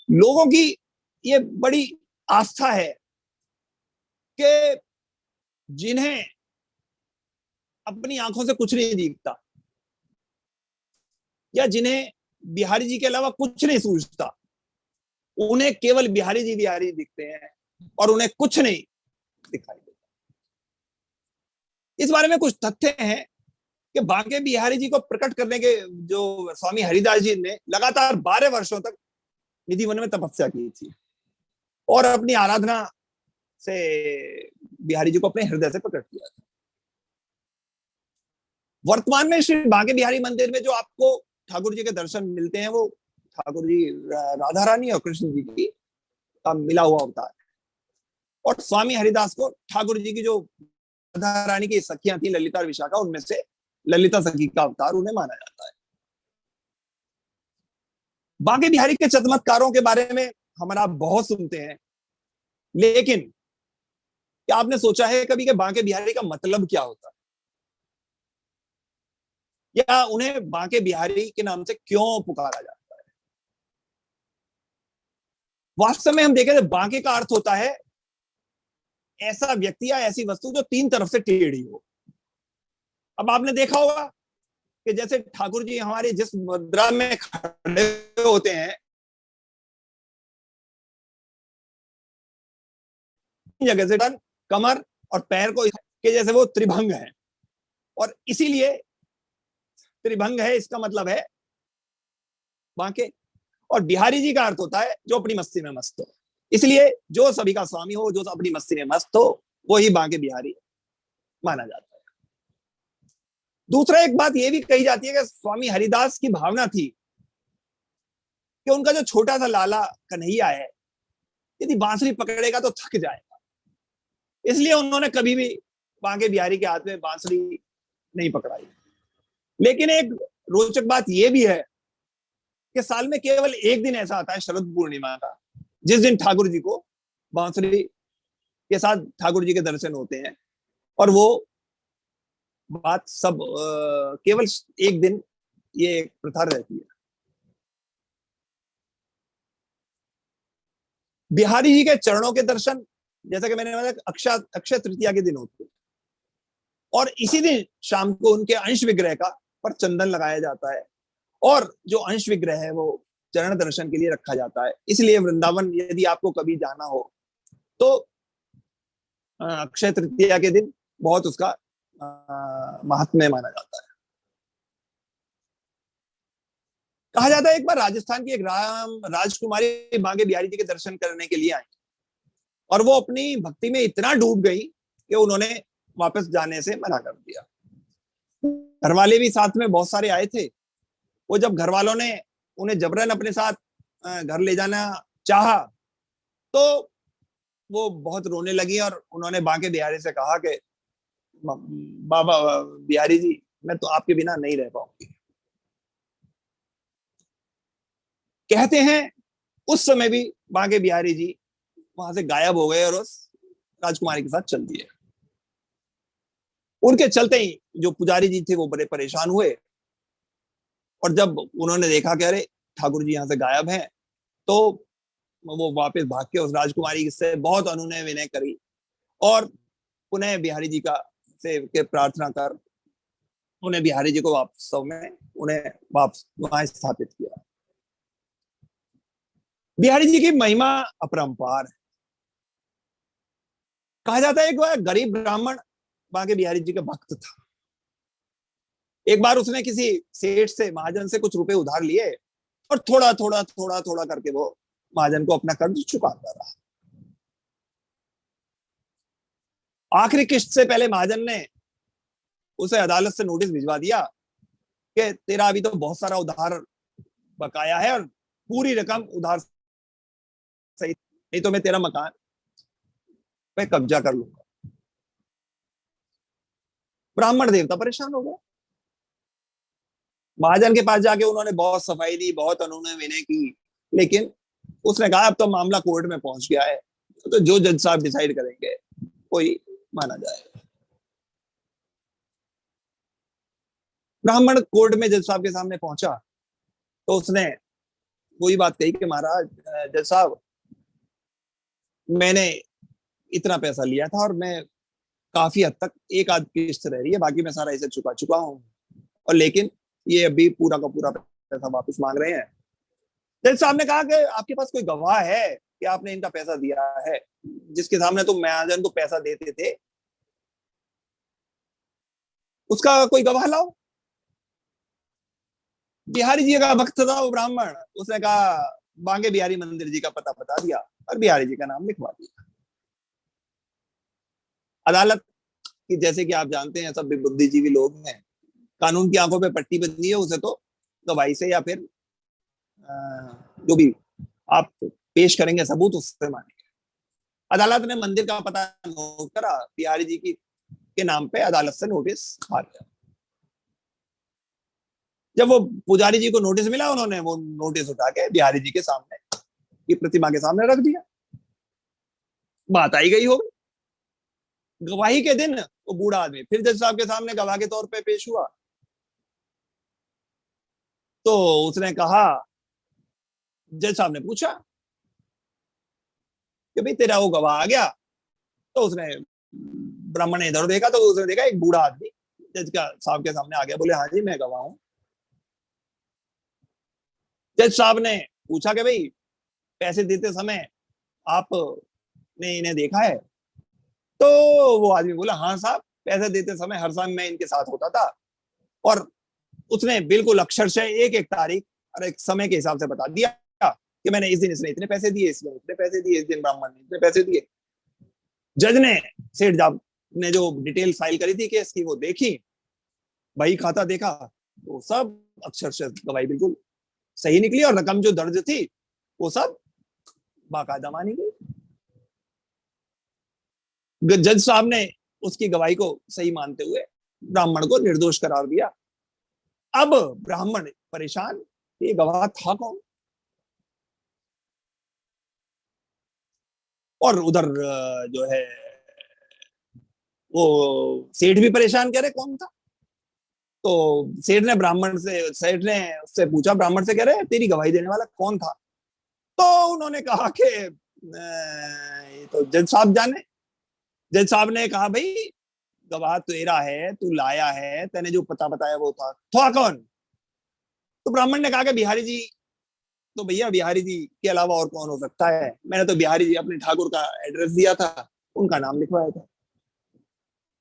लोगों की ये बड़ी आस्था है कि जिन्हें अपनी आंखों से कुछ नहीं दिखता या जिन्हें बिहारी जी के अलावा कुछ नहीं सूझता, उन्हें केवल बिहारी जी दिखते हैं और उन्हें कुछ नहीं दिखाई देता। इस बारे में कुछ तथ्य हैं कि बांके बिहारी जी को प्रकट करने के जो स्वामी हरिदास जी ने लगातार 12 वर्षों तक निधिवन में तपस्या की थी और अपनी आराधना से बिहारी जी को अपने हृदय से प्रकट किया था। वर्तमान में श्री बांके बिहारी मंदिर में जो आपको ठाकुर जी के दर्शन मिलते हैं वो ठाकुर जी राधा रानी और कृष्ण जी की का मिला हुआ अवतार है। और स्वामी हरिदास को ठाकुर जी की जो राधा रानी की सखियां थी ललिता और विशाखा, उनमें से ललिता सखी का अवतार उन्हें माना जाता है। बांके बिहारी के चमत्कारों के बारे में हम आप बहुत सुनते हैं, लेकिन क्या आपने सोचा है कभी कि बांके बिहारी का मतलब क्या होता है, या उन्हें बांके बिहारी के नाम से क्यों पुकारा जाता है? वास्तव में हम देखें तो बांके का अर्थ होता है ऐसा व्यक्ति या ऐसी वस्तु जो तीन तरफ से टेढ़ी हो। अब आपने देखा होगा कि जैसे ठाकुर जी हमारे जिस मुद्रा में खड़े होते हैं जगह से गर्दन, कमर और पैर को के जैसे वो त्रिभंग है, और इसीलिए त्रिभंग है इसका मतलब है बांके। और बिहारी जी का अर्थ होता है जो अपनी मस्ती में मस्त हो। इसलिए जो सभी का स्वामी हो, जो अपनी मस्ती में मस्त हो, वो ही बांके बिहारी माना जाता है। दूसरा एक बात ये भी कही जाती है कि स्वामी हरिदास की भावना थी कि उनका जो छोटा सा लाला कन्हैया है, यदि बांसुरी पकड़ेगा तो थक जाएगा, इसलिए उन्होंने कभी भी बांके बिहारी के हाथ में बांसुरी नहीं पकड़ाई। लेकिन एक रोचक बात यह भी है कि साल में केवल एक दिन ऐसा आता है, शरद पूर्णिमा का, जिस दिन ठाकुर जी को बांसुरी के साथ ठाकुर जी के दर्शन होते हैं, और वो बात सब केवल एक दिन ये प्रथा रहती है। बिहारी जी के चरणों के दर्शन, जैसा कि मैंने बताया, अक्षय तृतीया के दिन होते हैं, और इसी दिन शाम को उनके अंश विग्रह का पर चंदन लगाया जाता है, और जो अंश विग्रह है वो चरण दर्शन के लिए रखा जाता है। इसलिए वृंदावन यदि आपको कभी जाना हो तो अक्षय तृतीया के दिन बहुत उसका महात्म्य माना जाता है। कहा जाता है एक बार राजस्थान की एक राजकुमारी बांके बिहारी जी के दर्शन करने के लिए आई, और वो अपनी भक्ति में इतना डूब गई कि उन्होंने वापस जाने से मना कर दिया। घर वाले भी साथ में बहुत सारे आए थे। वो जब घर वालों ने उन्हें जबरन अपने साथ घर ले जाना चाहा तो वो बहुत रोने लगी, और उन्होंने बांके बिहारी से कहा कि बाबा बिहारी जी, मैं तो आपके बिना नहीं रह पाऊंगी। कहते हैं उस समय भी बांके बिहारी जी वहां से गायब हो गए और उस राजकुमारी के साथ चल दिए। उनके चलते ही जो पुजारी जी थे वो बड़े परेशान हुए, और जब उन्होंने देखा कि अरे ठाकुर जी यहाँ से गायब हैं, तो वो वापस भाग के उस राजकुमारी से बहुत अनुनय विनय करी, और पुनः बिहारी जी का से के प्रार्थना कर उन्हें बिहारी जी को वापस में उन्हें वापस वहां स्थापित किया। बिहारी जी की महिमा अपरंपार है। कहा जाता है एक बार गरीब ब्राह्मण बांके बिहारी जी का भक्त था। एक बार उसने किसी सेठ से, महाजन से कुछ रुपए उधार लिए, और थोड़ा थोड़ा थोड़ा थोड़ा करके वो महाजन को अपना कर्ज चुकाता रहा। आखिरी किस्त से पहले महाजन ने उसे अदालत से नोटिस भिजवा दिया कि तेरा अभी तो बहुत सारा उधार बकाया है, और पूरी रकम उधार सहित, नहीं तो मैं तेरा मकान पे कब्जा कर लूंगा। ब्राह्मण देवता परेशान हो गया। महाजन के पास जाके उन्होंने बहुत सफाई दी, बहुत अनुनय विनय की, लेकिन उसने कहा अब तो मामला कोर्ट में पहुंच गया है, तो जो जज साहब डिसाइड करेंगे कोई माना जाएगा। ब्राह्मण कोर्ट में जज साहब के सामने पहुंचा तो उसने वही बात कही कि महाराज, जज साहब, मैंने इतना पैसा लिया था और मैं काफी हद तक एक आध किस्त रह रही है, बाकी मैं सारा इसे चुका चुका हूँ, और लेकिन ये अभी पूरा का पूरा पैसा वापस मांग रहे हैं। जज साहब ने कहा कि आपके पास कोई गवाह है कि आपने इनका पैसा दिया है, जिसके सामने तुम महाजन को पैसा देते थे, उसका कोई गवाह लाओ। बिहारी जी का भक्त था वो ब्राह्मण, उसने कहा बांके बिहारी मंदिर जी का पता बता दिया और बिहारी जी का नाम लिखवा दिया। अदालत की, जैसे कि आप जानते हैं, सब बुद्धिजीवी लोग हैं, कानून की आंखों पे पट्टी बंधी है, उसे तो गवाही से या फिर जो भी आप पेश करेंगे सबूत, उससे मानेंगे। अदालत ने मंदिर का पता नोट करा, बिहारी जी की के नाम पे अदालत से नोटिस आ गया। जब वो पुजारी जी को नोटिस मिला, उन्होंने वो नोटिस उठा के बिहारी जी के सामने की प्रतिमा के सामने रख दिया। बात आई गई होगी। गवाही के दिन वो बूढ़ा आदमी फिर जज साहब के सामने गवाह के तौर पे पेश हुआ, तो उसने कहा, जज साहब ने पूछा कि भाई तेरा वो गवाह आ गया, तो उसने, ब्राह्मण ने इधर देखा तो उसने देखा एक बूढ़ा आदमी जज का साहब के सामने आ गया। बोले हाँ जी मैं गवाह हूं। जज साहब ने पूछा कि भाई पैसे देते समय आपने इन्हें देखा है? तो वो आदमी बोला, हाँ साहब, पैसे देते समय हर समय मैं इनके साथ होता था। और उसने बिल्कुल अक्षरशः एक एक तारीख और एक समय के हिसाब से बता दिया कि मैंने इस दिन इसने इतने पैसे दिए, इसने इतने पैसे दिए, इस दिन ब्राह्मण ने इतने पैसे दिए। जज ने, सेठ साहब ने जो डिटेल फाइल करी थी केस की वो देखी, बही खाता देखा, वो सब अक्षरशः गवाही बिल्कुल सही निकली और रकम जो दर्ज थी वो सब बाकायदा मानी गई। जज साहब ने उसकी गवाही को सही मानते हुए ब्राह्मण को निर्दोष करार दिया। अब ब्राह्मण परेशान, ये गवाह था कौन? और उधर जो है वो सेठ भी परेशान, कह रहे कौन था। तो सेठ ने उससे पूछा, ब्राह्मण से, कह रहे तेरी गवाही देने वाला कौन था? तो उन्होंने कहा कि ये तो जज साहब जाने। जज साहब ने कहा, भाई गवाह तेरा है, तू लाया है, तेने जो पता बताया वो था कौन? तो ब्राह्मण ने कहा कि बिहारी जी। तो भैया बिहारी जी के अलावा और कौन हो सकता है? मैंने तो बिहारी जी अपने ठाकुर का एड्रेस दिया था, उनका नाम लिखवाया था।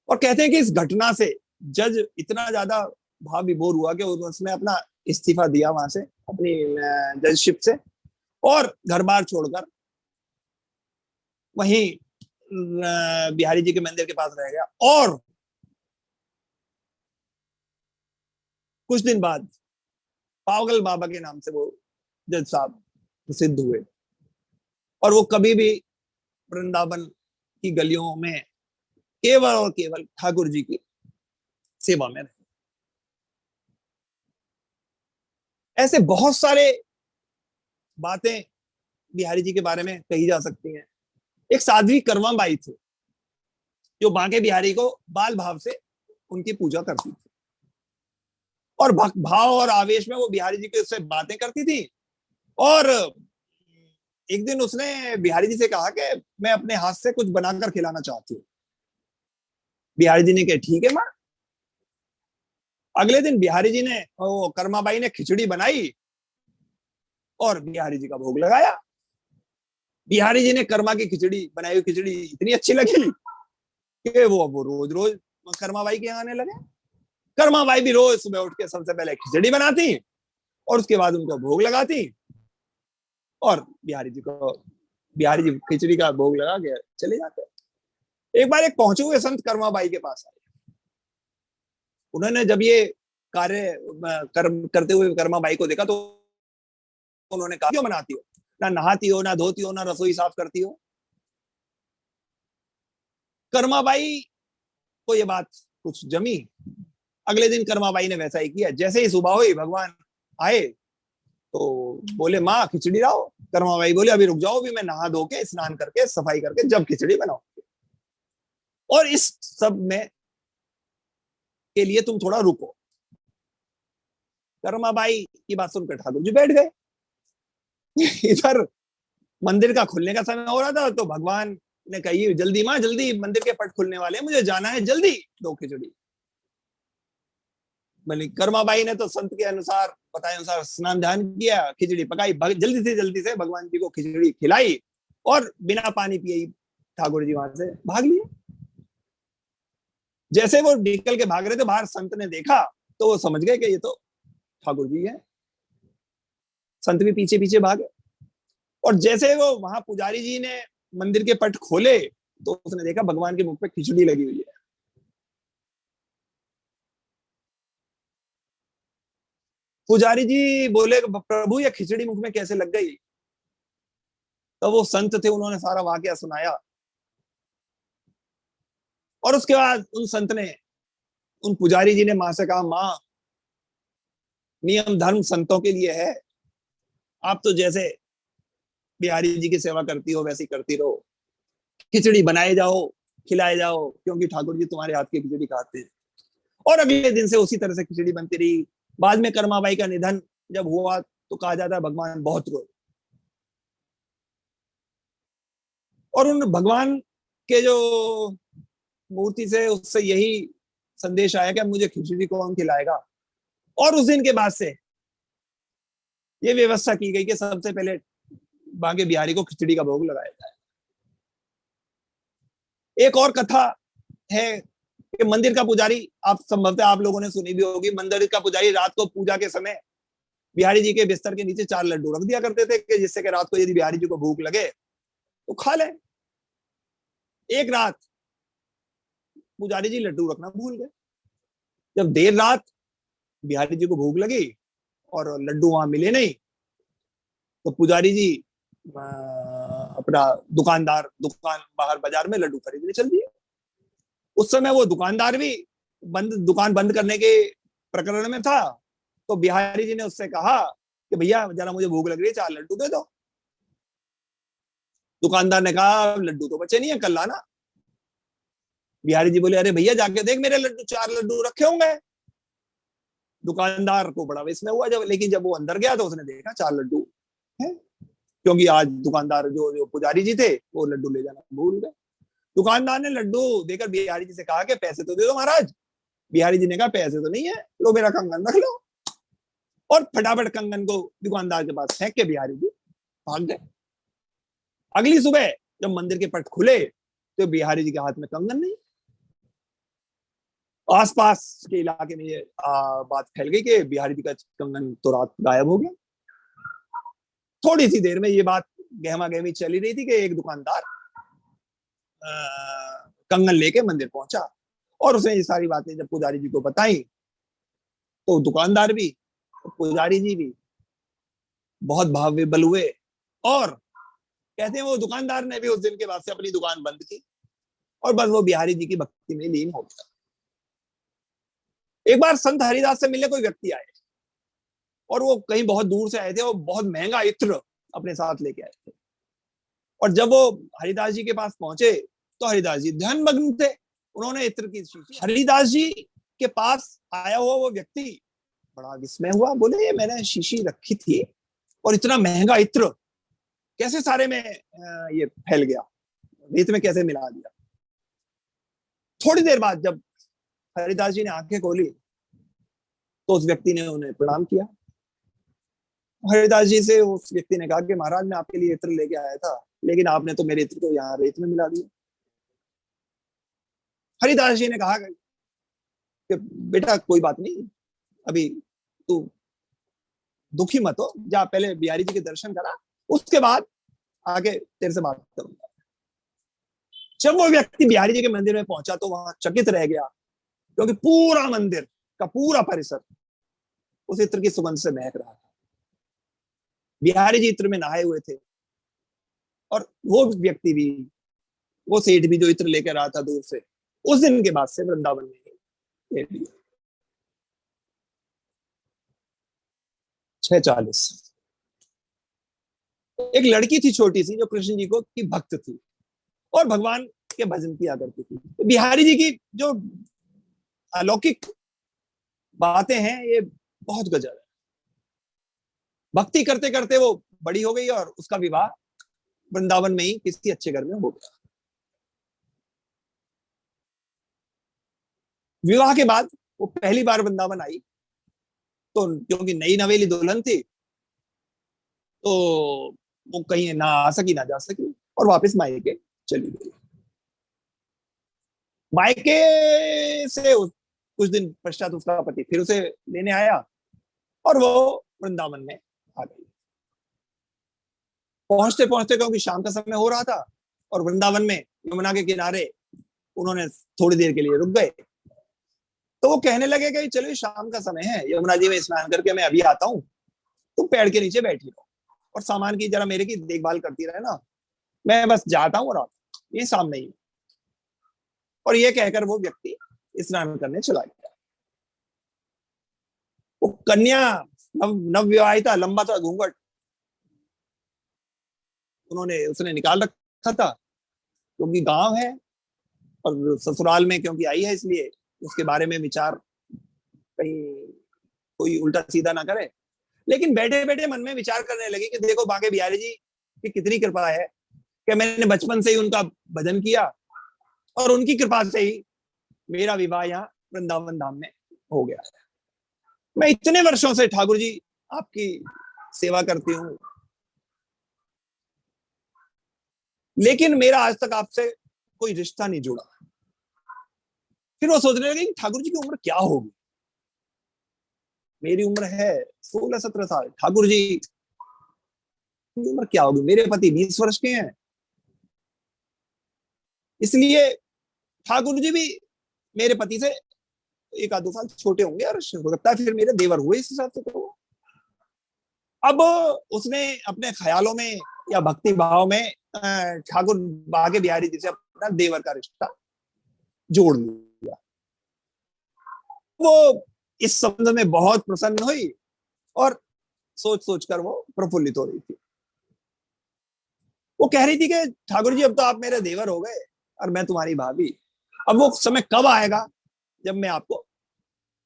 और कहते हैं कि इस घटना से जज इतना ज्यादा भाव विभोर हुआ कि उसने अपना इस्तीफा दिया वहां से, अपनी जजशिप से, और घर बार छोड़कर वहीं बिहारी जी के मंदिर के पास रह गया। और कुछ दिन बाद पावगल बाबा के नाम से वो जज साहब प्रसिद्ध हुए, और वो कभी भी वृंदावन की गलियों में केवल और केवल ठाकुर जी की सेवा में रहे। ऐसे बहुत सारे बातें बिहारी जी के बारे में कही जा सकती हैं। एक साध्वी करवा बाई थी जो बांके बिहारी को बाल भाव से उनकी पूजा करती थी, और भाव और आवेश में वो बिहारी जी के उससे बातें करती थी। और एक दिन उसने बिहारी जी से कहा कि मैं अपने हाथ से कुछ बनाकर खिलाना चाहती हूँ। बिहारी जी ने कहा, ठीक है माँ। अगले दिन बिहारी जी ने, वो कर्माबाई ने खिचड़ी बनाई और बिहारी जी का भोग लगाया। बिहारी जी ने कर्मा की खिचड़ी बनाई हुई खिचड़ी इतनी अच्छी लगी कि वो रोज रोज कर्माबाई के यहाँ आने लगे। कर्माबाई भी रोज सुबह उठ के सबसे पहले खिचड़ी बनाती और उसके बाद उनको भोग लगाती, और बिहारी जी खिचड़ी का भोग लगा के चले जाते। एक बार एक पहुंचे हुए संत कर्माबाई के पास आए। उन्होंने जब ये कार्य कर्म करते हुए कर्माबाई को देखा तो उन्होंने कहा, क्यों बनाती हो? ना नहाती हो, ना धोती हो, ना रसोई साफ करती हो। कर्माबाई को ये बात कुछ जमी। अगले दिन कर्माबाई ने वैसा ही किया। जैसे ही सुबह हुई, भगवान आए तो बोले, माँ खिचड़ी लाओ। कर्माबाई बोले, अभी रुक जाओ, अभी मैं नहा धो के स्नान करके सफाई करके जब खिचड़ी बनाओ। और इस सब में के लिए तुम थोड़ा रुको। कर्माबाई की बात सुनकर ठाकुर जी बैठ गए। इधर मंदिर का खुलने का समय हो रहा था, तो भगवान ने कही, जल्दी माँ, जल्दी मंदिर के पट खुलने वाले हैं, मुझे जाना है, जल्दी दो खिचड़ी। भले कर्माबाई ने तो संत के अनुसार, बताए अनुसार स्नान ध्यान किया, खिचड़ी पकाई, जल्दी से भगवान जी को खिचड़ी खिलाई, और बिना पानी पिए ठाकुर जी वहां से भाग लिए। जैसे वो निकल के भाग रहे थे, बाहर संत ने देखा तो वो समझ गए कि ये तो ठाकुर जी है। संत भी पीछे पीछे भागे, और जैसे वो वहां पुजारी जी ने मंदिर के पट खोले तो उसने देखा भगवान के मुख पे खिचड़ी लगी हुई है। पुजारी जी बोले, प्रभु ये खिचड़ी मुख में कैसे लग गई? तो वो संत थे, उन्होंने सारा वाकया सुनाया। और उसके बाद उन संत ने, उन पुजारी जी ने मां से कहा, मां, नियम धर्म संतों के लिए है, आप तो जैसे बिहारी जी की सेवा करती हो वैसी करती रहो, खिचड़ी बनाए जाओ, खिलाए जाओ, क्योंकि ठाकुर जी तुम्हारे हाथ की खिचड़ी खाते हैं। और अगले दिन से उसी तरह से खिचड़ी बनती रही। बाद में कर्माबाई का निधन जब हुआ तो कहा जाता है भगवान बहुत रोए, और उन भगवान के जो मूर्ति से उससे यही संदेश आया कि अब मुझे खिचड़ी कौन खिलाएगा। और उस दिन के बाद से ये व्यवस्था की गई कि सबसे पहले बांके बिहारी को खिचड़ी का भोग लगाया जाए। एक और कथा है कि मंदिर का पुजारी, आप संभवतः आप लोगों ने सुनी भी होगी, मंदिर का पुजारी रात को पूजा के समय बिहारी जी के बिस्तर के नीचे 4 लड्डू रख दिया करते थे कि जिससे कि रात को यदि बिहारी जी को भूख लगे तो खा ले। एक रात पुजारी जी लड्डू रखना भूल गए। जब देर रात बिहारी जी को भूख लगी और लड्डू वहां मिले नहीं, तो पुजारी जी अपना दुकान बाहर बाजार में लड्डू खरीदने चल दिए। उस समय वो दुकानदार भी दुकान बंद करने के प्रकरण में था। तो बिहारी जी ने उससे कहा कि भैया जरा मुझे भूख लग रही है, 4 लड्डू दे दो। दुकानदार ने कहा लड्डू तो बचे नहीं है, कल लाना। बिहारी जी बोले अरे भैया जाके देख मेरे लड्डू 4 लड्डू रखे होंगे। दुकानदार को बड़ा विस्मय हुआ लेकिन जब वो अंदर गया तो उसने देखा 4 लड्डू है, क्योंकि आज दुकानदार जो पुजारी जी थे वो लड्डू ले जाना भूल गए। दुकानदार ने लड्डू देकर बिहारी जी से कहा कि पैसे तो दे दो महाराज। बिहारी जी ने कहा पैसे तो नहीं है, लो मेरा कंगन रख लो। और फटाफट कंगन को दुकानदार के पास फेंक के बिहारी जी भाग गए। अगली सुबह जब मंदिर के पट खुले तो बिहारी जी के हाथ में कंगन नहीं। आसपास के इलाके में ये बात फैल गई कि बिहारी जी का कंगन तो रात गायब हो गया। थोड़ी सी देर में ये बात गहमा गहमी चली रही थी कि एक दुकानदार कंगन लेके मंदिर पहुंचा और उसने ये सारी बातें जब पुजारी जी को बताई तो दुकानदार भी पुजारी जी भी बहुत भाव विभल हुए और कहते हैं वो दुकानदार ने भी उस दिन के बाद से अपनी दुकान बंद की और बस वो बिहारी जी की भक्ति में लीन हो गया। एक बार संत हरिदास से मिलने कोई व्यक्ति आए और वो कहीं बहुत दूर से आए थे और बहुत महंगा इत्र अपने साथ लेके आए थे। और जब वो हरिदास जी के पास पहुंचे तो हरिदास जी ध्यानमग्न थे। उन्होंने इत्र की शीशी हरिदास जी के पास आया हुआ वो व्यक्ति बड़ा विस्मय हुआ, बोले मैंने शीशी रखी थी और इतना महंगा इत्र कैसे सारे में ये फैल गया, रेत में कैसे मिला दिया। थोड़ी देर बाद जब हरिदास जी ने आंखें खोली तो उस व्यक्ति ने उन्हें प्रणाम किया। हरिदास जी से उस व्यक्ति ने कहा कि महाराज मैं आपके लिए इत्र लेके आया था लेकिन आपने तो मेरे इत्र को यहाँ रेत में मिला दिया। हरिदास जी ने कहा कि बेटा कोई बात नहीं, अभी तू दुखी मत हो, जा पहले बिहारी जी के दर्शन करा, उसके बाद आगे तेरे से बात करूंगा। जब वो व्यक्ति बिहारी जी के मंदिर में पहुंचा तो वहां चकित रह गया क्योंकि पूरा मंदिर का पूरा परिसर उस इत्र की सुगंध से महक रहा था। बिहारी जी इत्र में नहाए हुए थे और वो व्यक्ति भी, वो सेठ भी जो इत्र लेकर आया था दूर से, उस दिन के बाद से वृंदावन में लेट लिया। 6:40 एक लड़की थी छोटी सी जो कृष्ण जी को की भक्त थी और भगवान के भजन किया करती थी। तो बिहारी जी की जो अलौकिक बातें हैं ये बहुत गजब है। भक्ति करते करते वो बड़ी हो गई और उसका विवाह वृंदावन में ही किसी अच्छे घर में हो गया। विवाह के बाद वो पहली बार वृंदावन आई तो क्योंकि नई नवेली दुल्हन थी तो वो कहीं ना आ सकी ना जा सकी और वापस मायके चली गई। मायके से कुछ दिन पश्चात उसका पति फिर उसे लेने आया और वो वृंदावन में आ गई। पहुंचते पहुंचते क्योंकि शाम का समय हो रहा था और वृंदावन में यमुना के किनारे उन्होंने थोड़ी देर के लिए रुक गए तो वो कहने लगे कि चलो शाम का समय है, यमुना जी में स्नान करके मैं अभी आता हूँ, तुम पेड़ के नीचे बैठी रहो और सामान की जरा मेरे की देखभाल करती रहे ना, मैं बस जाता हूँ और आता हूँ, ये सामने ही। और ये कहकर वो व्यक्ति स्नान करने चला गया। वो कन्या नव विवाहिता, लंबा सा घूंघट उसने निकाल रखा था क्योंकि गांव है और ससुराल में क्योंकि आई है इसलिए उसके बारे में विचार कहीं कोई उल्टा सीधा ना करे। लेकिन बैठे बैठे मन में विचार करने लगी कि देखो बांके बिहारी जी की कितनी कृपा है कि मैंने बचपन से ही उनका भजन किया और उनकी कृपा से ही मेरा विवाह यहाँ वृंदावन धाम में हो गया। मैं इतने वर्षों से ठाकुर जी आपकी सेवा करती हूँ लेकिन मेरा आज तक आपसे कोई रिश्ता नहीं जुड़ा। फिर वो सोचने लगे कि ठाकुर जी की उम्र क्या होगी। मेरी उम्र है 16-17 साल, ठाकुर जी की उम्र क्या होगी, मेरे पति 20 वर्ष के हैं। इसलिए ठाकुर जी भी मेरे पति से 1-2 साल छोटे होंगे, और हो सकता है फिर मेरे देवर हुए इस हिसाब से। तो अब उसने अपने ख्यालों में या भक्ति भाव में ठाकुर बागे बिहारी जी से अपना देवर का रिश्ता जोड़ लिया। वो इस संबंध में बहुत प्रसन्न हुई और सोच सोच कर वो प्रफुल्लित हो रही थी। वो कह रही थी कि ठाकुर जी अब तो आप मेरे देवर हो गए और मैं तुम्हारी भाभी। अब वो समय कब आएगा जब मैं आपको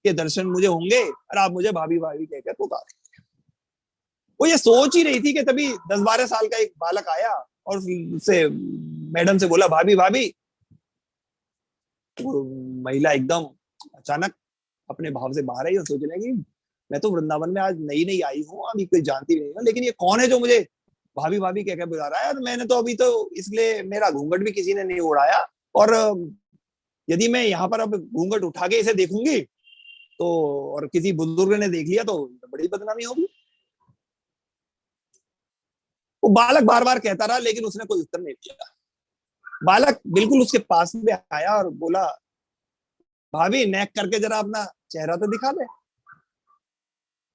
के दर्शन मुझे होंगे और आप मुझे भाभी भाभी कहकर पुकारेंगे। वो ये सोच ही रही थी कि तभी 10-12 साल का एक बालक आया और उससे मैडम से बोला भाभी भाभी। वो महिला एकदम अचानक अपने भाव से बाहर आई और सोचने लगी, मैं तो वृंदावन में आज नई नई आई हूँ, अभी कोई जानती नहीं हूँ, लेकिन ये कौन है जो मुझे भाभी भाभी कह के बुला रहा है। और मैंने तो अभी तो इसलिए मेरा घूंघट भी किसी ने नहीं उड़ाया, और यदि मैं यहाँ पर अब घूंघट उठा के इसे देखूंगी तो और किसी बुजुर्ग ने देख लिया तो बड़ी बदनामी होगी। वो बालक बार बार कहता रहा, लेकिन उसने कोई उत्तर नहीं दिया। बालक बिल्कुल उसके पास में आया और बोला, भाभी नेक करके जरा अपना चेहरा तो दिखा दे।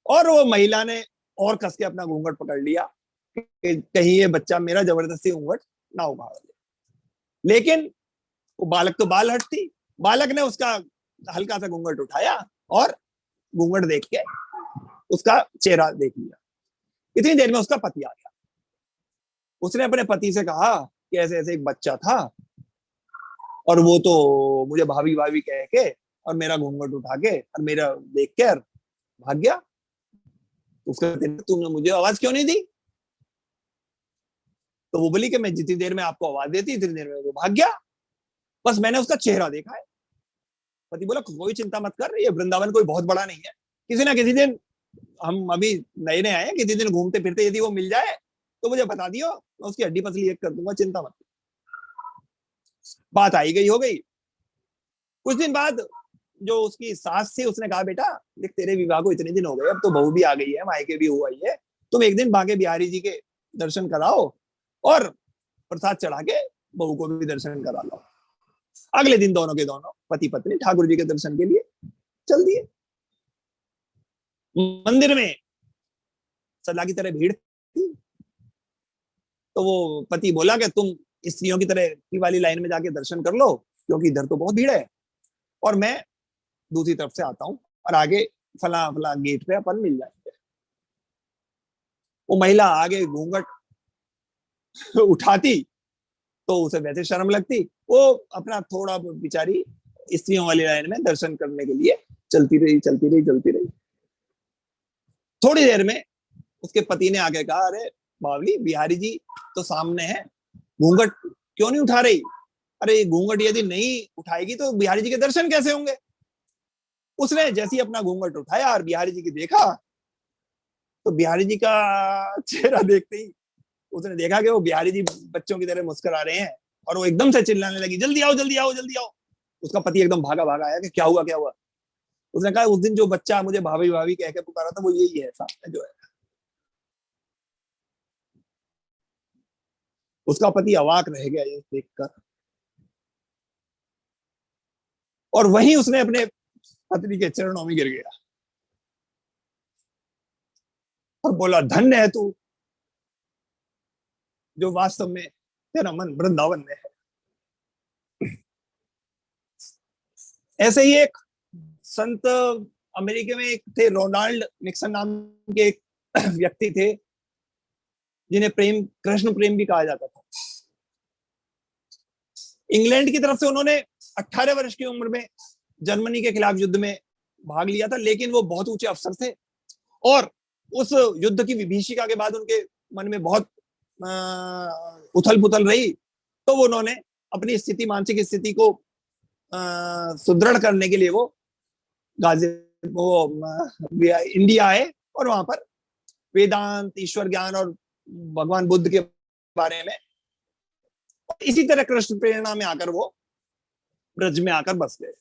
और वो महिला ने और कस के अपना घूंघट पकड़ लिया कि कहीं ये बच्चा मेरा जबरदस्ती घूंघट ना उखाड़ दे। लेकिन वो बालक तो बाल हट थी। बालक ने उसका हल्का सा घूंघट उठाया और घूंघट देख के उसका चेहरा देख लिया। इतनी देर में उसका पति आ गया। उसने अपने पति से कहा कि ऐसे ऐसे एक बच्चा था और वो तो मुझे भाभी भाभी कह के और मेरा घूंघट उठा के और मेरा देख के भाग गया। उसका तुमने मुझे आवाज क्यों नहीं दी? तो वो बोली कि मैं जितनी देर में आपको आवाज देती इतनी देर में वो भाग गया, बस मैंने उसका चेहरा देखा है। पति बोला, कोई चिंता मत कर, ये वृंदावन कोई बहुत बड़ा नहीं है, किसी ना किसी दिन, हम अभी नए नए आए हैं, किसी दिन घूमते फिरते यदि वो मिल जाए तो मुझे बता दियो, मैं उसकी हड्डी पसली एक कर दूंगा, चिंता मत। बात आई गई हो गई। कुछ दिन बाद जो उसकी सास थी उसने कहा, बेटा देख तेरे विवाह को इतने दिन हो गए, अब तो बहू भी आ गई है, मायके भी हुआ ही है, तुम एक दिन बागे बिहारी जी के दर्शन कराओ और प्रसाद चढ़ा के बहू को भी दर्शन करा लो। अगले दिन दोनों के दोनों पति पत्नी ठाकुर जी के दर्शन के लिए चल दिए। मंदिर में सदा की तरह भीड़ थी। तो वो पति बोला कि तुम स्त्रियों की तरह की वाली लाइन में जाके दर्शन कर लो, क्योंकि इधर तो बहुत भीड़ है, और मैं दूसरी तरफ से आता हूँ और आगे फला फला गेट पे अपन मिल जाएंगे। वो महिला आगे घूंघट उठाती तो उसे वैसे शर्म लगती, वो अपना थोड़ा बेचारी स्त्रियों वाली लाइन में दर्शन करने के लिए चलती रही चलती रही चलती रही। थोड़ी देर में उसके पति ने आगे कहा, अरे बावली, बिहारी जी तो सामने है, घूंघट क्यों नहीं उठा रही? अरे घूंघट यदि नहीं उठाएगी तो बिहारी जी के दर्शन कैसे होंगे? उसने जैसे ही अपना घूंघट उठाया और बिहारी जी की देखा तो बिहारी जी का चेहरा देखते ही उसने देखा कि वो बिहारी जी बच्चों की तरह मुस्कुरा रहे हैं, और वो एकदम से चिल्लाने लगी, जल्दी आओ जल्दी आओ जल्दी आओ। उसका पति एकदम भागा भागा आया कि क्या हुआ क्या हुआ। उसने कहा, उस दिन जो बच्चा मुझे भाभी भाभी कह के पुकारा था वो यही है सामने जो है। उसका पति अवाक रह गया ये देखकर, और वहीं उसने अपने पत्नी के चरणों में गिर गया और बोला, धन्य है तू जो वास्तव में तेरा मन वृंदावन में है। ऐसे ही एक संत अमेरिका में एक थे, रोनाल्ड निक्सन नाम के एक व्यक्ति थे, जिन्हें प्रेम कृष्ण प्रेम भी कहा जाता था। इंग्लैंड की तरफ से उन्होंने 18 वर्ष की उम्र में जर्मनी के खिलाफ युद्ध में भाग लिया था, लेकिन वो बहुत ऊंचे अफसर थे और उस युद्ध की विभीषिका के बाद उनके मन में बहुत उथल पुथल रही। तो वो उन्होंने अपनी स्थिति, मानसिक स्थिति को सुदृढ़ करने के लिए वो इंडिया आए और वहां पर वेदांत, ईश्वर ज्ञान और भगवान बुद्ध के बारे में इसी तरह कृष्ण प्रेरणा में आकर वो ब्रज में आकर बस गए।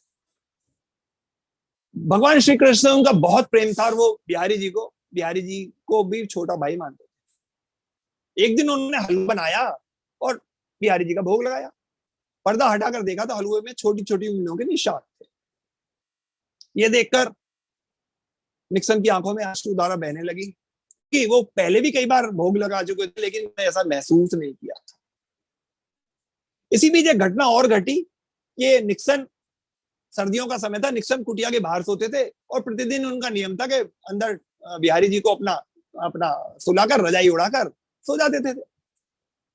भगवान श्री कृष्ण उनका बहुत प्रेम था और वो बिहारी जी को भी छोटा भाई मानते थे। एक दिन उन्होंने हलवा बनाया और बिहारी जी का भोग लगाया। पर्दा हटाकर देखा तो हलवे में छोटी छोटी उंगलियों के निशान थे। ये देखकर निक्सन की आंखों में आंसुधारा बहने लगी कि वो पहले भी कई बार भोग लगा चुके थे लेकिन ऐसा महसूस नहीं किया था। इसी बीच एक घटना और घटी। ये निक्सन, सर्दियों का समय था, निक्सन कुटिया के बाहर सोते थे और प्रतिदिन उनका नियम था कि अंदर बिहारी जी को अपना अपना सुलाकर रजाई उड़ाकर सो जाते थे।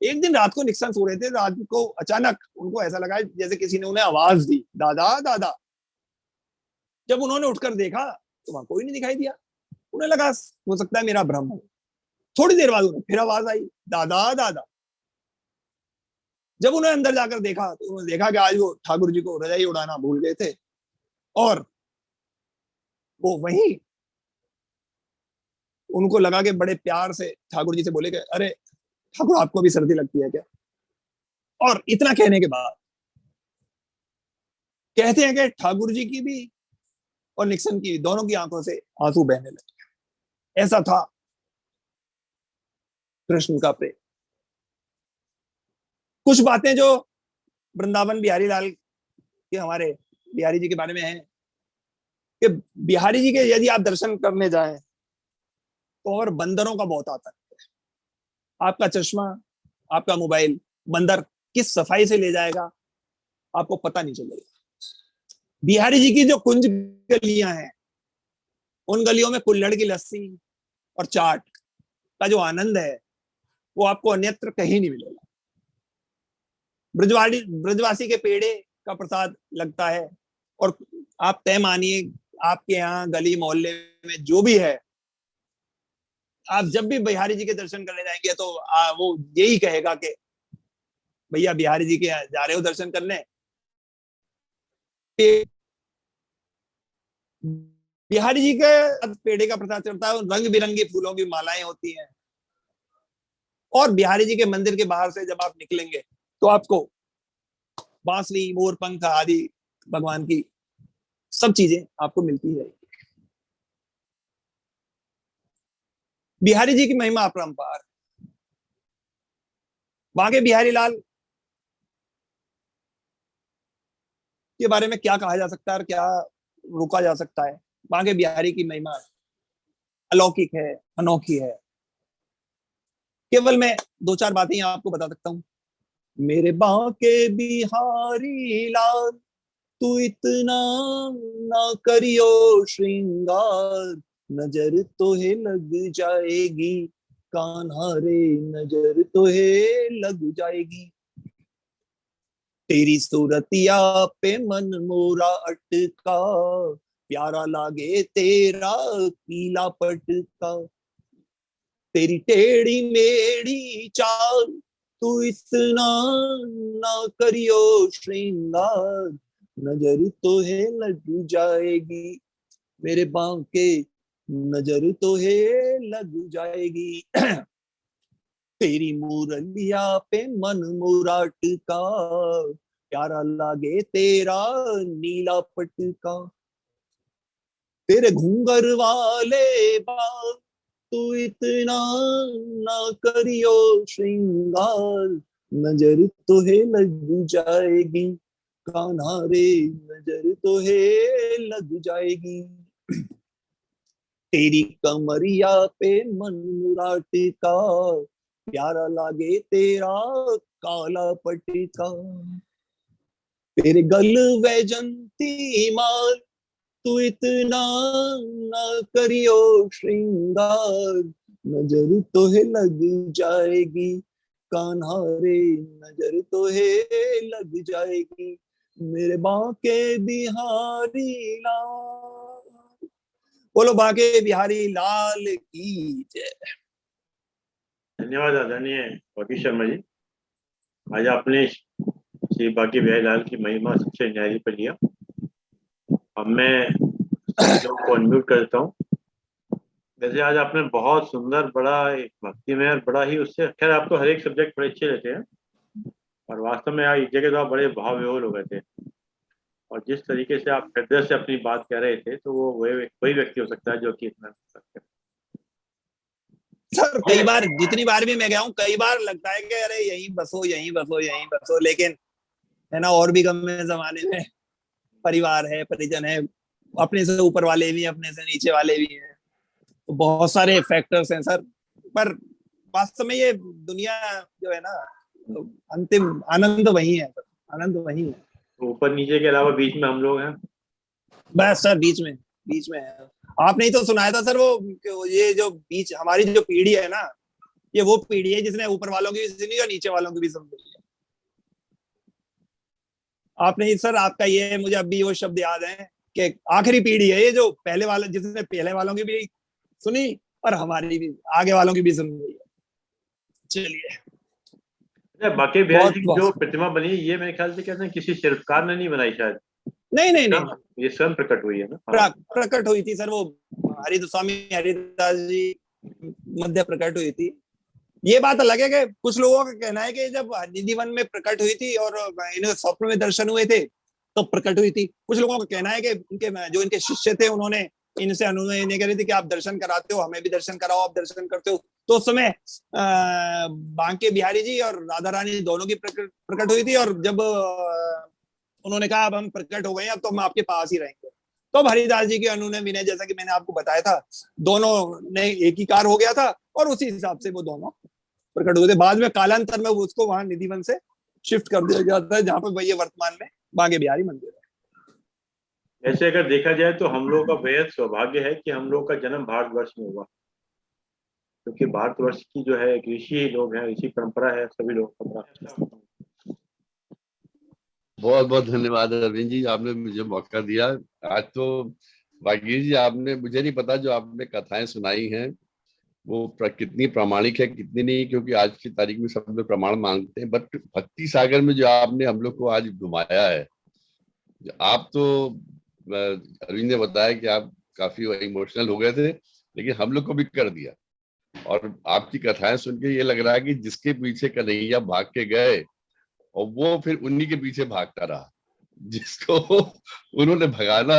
एक दिन रात को निक्सन सो रहे थे। रात को अचानक उनको ऐसा लगा जैसे किसी ने उन्हें आवाज दी, दादा दादा। जब उन्होंने उठकर देखा तो वहां कोई नहीं दिखाई दिया। उन्हें लगा हो सकता है मेरा भ्रम हो। थोड़ी देर बाद उन्हें फिर आवाज आई, दादा दादा। जब उन्हें अंदर जाकर देखा तो उन्होंने देखा कि आज वो ठाकुर जी को रजाई उड़ाना भूल गए थे और वो वहीं, उनको लगा कि बड़े प्यार से ठाकुर जी से बोले कि अरे ठाकुर आपको भी सर्दी लगती है क्या। और इतना कहने के बाद कहते हैं कि ठाकुर जी की भी और निक्सन की दोनों की आंखों से आंसू बहने लगे। ऐसा था कृष्ण का प्रेम। कुछ बातें जो वृंदावन बिहारी लाल के, हमारे बिहारी जी के बारे में है कि बिहारी जी के यदि आप दर्शन करने जाएं तो और बंदरों का बहुत आतंक है। आपका चश्मा, आपका मोबाइल बंदर किस सफाई से ले जाएगा आपको पता नहीं चलेगा। बिहारी जी की जो कुंज गलियां हैं, उन गलियों में कुल्हड़ की लस्सी और चाट का जो आनंद है वो आपको अन्यत्र कहीं नहीं मिलेगा। ब्रजवासी के पेड़े का प्रसाद लगता है और आप तय मानिए आपके यहाँ गली मोहल्ले में जो भी है, आप जब भी बिहारी जी के दर्शन करने जाएंगे तो वो यही कहेगा कि भैया बिहारी जी के जा रहे हो दर्शन करने। बिहारी जी के पेड़े का प्रसाद चढ़ता है, रंग बिरंगी फूलों की मालाएं होती हैं और बिहारी जी के मंदिर के बाहर से जब आप निकलेंगे तो आपको बांसुरी, मोर पंख आदि भगवान की सब चीजें आपको मिलती है। बिहारी जी की महिमा अपरंपार। बांके बिहारी लाल के बारे में क्या कहा जा सकता है और क्या रोका जा सकता है। बांके बिहारी की महिमा अलौकिक है, अनोखी है। केवल मैं दो चार बातें यहाँ आपको बता सकता हूँ। मेरे बांके बिहारी लाल तू इतना ना करियो श्रृंगार, नजर तो है लग जाएगी कान्हा रे, नजर तो है लग जाएगी। तेरी सूरतिया पे मन मोरा अटका, प्यारा लागे तेरा पीला पटका। तेरी टेढ़ी मेढ़ी चाल तू इतना ना करियो श्रृंगार, नजर तो है लग जाएगी मेरे बांके, नजर तो है लग जाएगी। तेरी मुरलिया पे मन मुराटका, प्यारा लागे तेरा नीला पटका। तेरे घूंगर वाले बाल तू इतना ना करियो श्रृंगार, नजर तो है लग जाएगी कान्हा रे, नजर तो है लग जाएगी। तेरी कमरिया पे मन मुराटिका, प्यारा लागे तेरा काला पटिका। तेरे गल वैजंती माल तू इतना ना करियो श्रृंगार, नजर तो है लग जाएगी कान्हा रे, नजर तो है लग जाएगी मेरे बांके बिहारी लाल। बोलो बांके बिहारी लाल की जय। धन्यवाद आदरणीय वकील शर्मा जी। आज आपने श्री बांके बिहारी लाल की महिमा सबसे न्यारी पर लिया। अब मैं लोग को अनम्यूट कर देता हूँ। वैसे आज आपने बहुत सुंदर, बड़ा एक भक्ति में और बड़ा ही, उससे खैर आप तो हर एक सब्जेक्ट बड़े अच्छे रहते हैं, और वास्तव में आप एक जगह तो आप बड़े भाव विभोर हो गए थे, और जिस तरीके से आप हृदय से अपनी बात कह रहे थे, तो वो वही व्यक्ति हो सकता है जो कि इतना कर सकते सर कई बार, जितनी बार भी मैं गया हूँ, कई बार लगता है कि अरे यहीं बसो, यहीं बसो, यहीं बसो, लेकिन है ना, और भी गम है जमाने में, परिवार है, परिजन है, अपने से ऊपर वाले भी, अपने से नीचे वाले भी हैं, तो बहुत सारे फैक्टर्स हैं सर। पर वास्तव में ये दुनिया जो है ना, अंतिम आनंद वही है सर, आनंद वही है। तो ऊपर नीचे के अलावा बीच में हम लोग हैं। बस सर बीच में है। आपने ही तो सुनाया था सर वो, ये जो बीच हमारी जो पीढ़ी है ना, ये वो पीढ़ी है जिसने ऊपर वालों की भी सुनी और नीचे वालों की भी सुन ली है। आपने ही सर, आपका ये, मुझे अभी वो शब्द याद है कि आखिरी पीढ़ी है ये जो पहले वाले, जिसने पहले वालों की भी सुनी और हमारी भी, आगे वालों की भी सुन ली है। चलिए, अच्छा, बाकी बिहारी बहुत जी की जो बहुत, प्रतिमा बनी, ये मेरे ख्याल से कहते हैं किसी शिल्पकार ने नहीं बनाई शायद, नहीं नहीं नहीं, ये स्वयं प्रकट हुई है ना। हाँ। प्रकट हुई थी सर वो, स्वामी हरिदास जी मध्य प्रकट हुई थी। ये बात अलग है कि कुछ लोगों का कहना है कि जब निधि वन में प्रकट हुई थी और इन्हें स्वप्न में दर्शन हुए थे तो प्रकट हुई थी। कुछ लोगों का कहना है कि इनके जो इनके शिष्य थे, उन्होंने इनसे अनुनय इन्हें कह रही थी कि आप दर्शन कराते हो, हमें भी दर्शन कराओ, आप दर्शन करते हो। तो उस समय बांके बिहारी जी और राधा रानी दोनों की प्रकट हुई थी, और जब उन्होंने कहा अब हम प्रकट हो गए, अब तो हम आपके पास ही रहेंगे, तो हरिदास जी के अनुनय विनय, जैसा कि मैंने आपको बताया था, दोनों ने एक ही कार हो गया था, और उसी हिसाब से वो दोनों प्रकट हुए थे। बाद में कालांतर में उसको वहां निधिवन से शिफ्ट कर दिया गया था, जहां पर ये वर्तमान में बांके बिहारी मंदिर है। ऐसे अगर देखा जाए तो हम लोग का बेहद सौभाग्य है कि हम लोग का जन्म भारतवर्ष में हुआ, क्योंकि भारतवर्ष की जो है एक ऋषि लोग हैं, ऋषि परंपरा है, सभी लोग का। बहुत बहुत धन्यवाद अरविंद जी, आपने मुझे मौका दिया। आज तो वागीश जी, आपने, मुझे नहीं पता जो आपने कथाएं सुनाई हैं वो कितनी प्रामाणिक है कितनी नहीं, क्योंकि आज की तारीख में सब लोग प्रमाण मांगते हैं, बट भक्ति सागर में जो आपने हम लोग को आज घुमाया है, आप तो अरविंद ने बताया कि आप काफी इमोशनल हो गए थे, लेकिन हम लोग को भी कर दिया। और आपकी कथाएं सुन के ये लग रहा है कि जिसके पीछे कन्हैया भाग के गए और वो फिर उन्हीं के पीछे भागता रहा, जिसको उन्होंने भगाना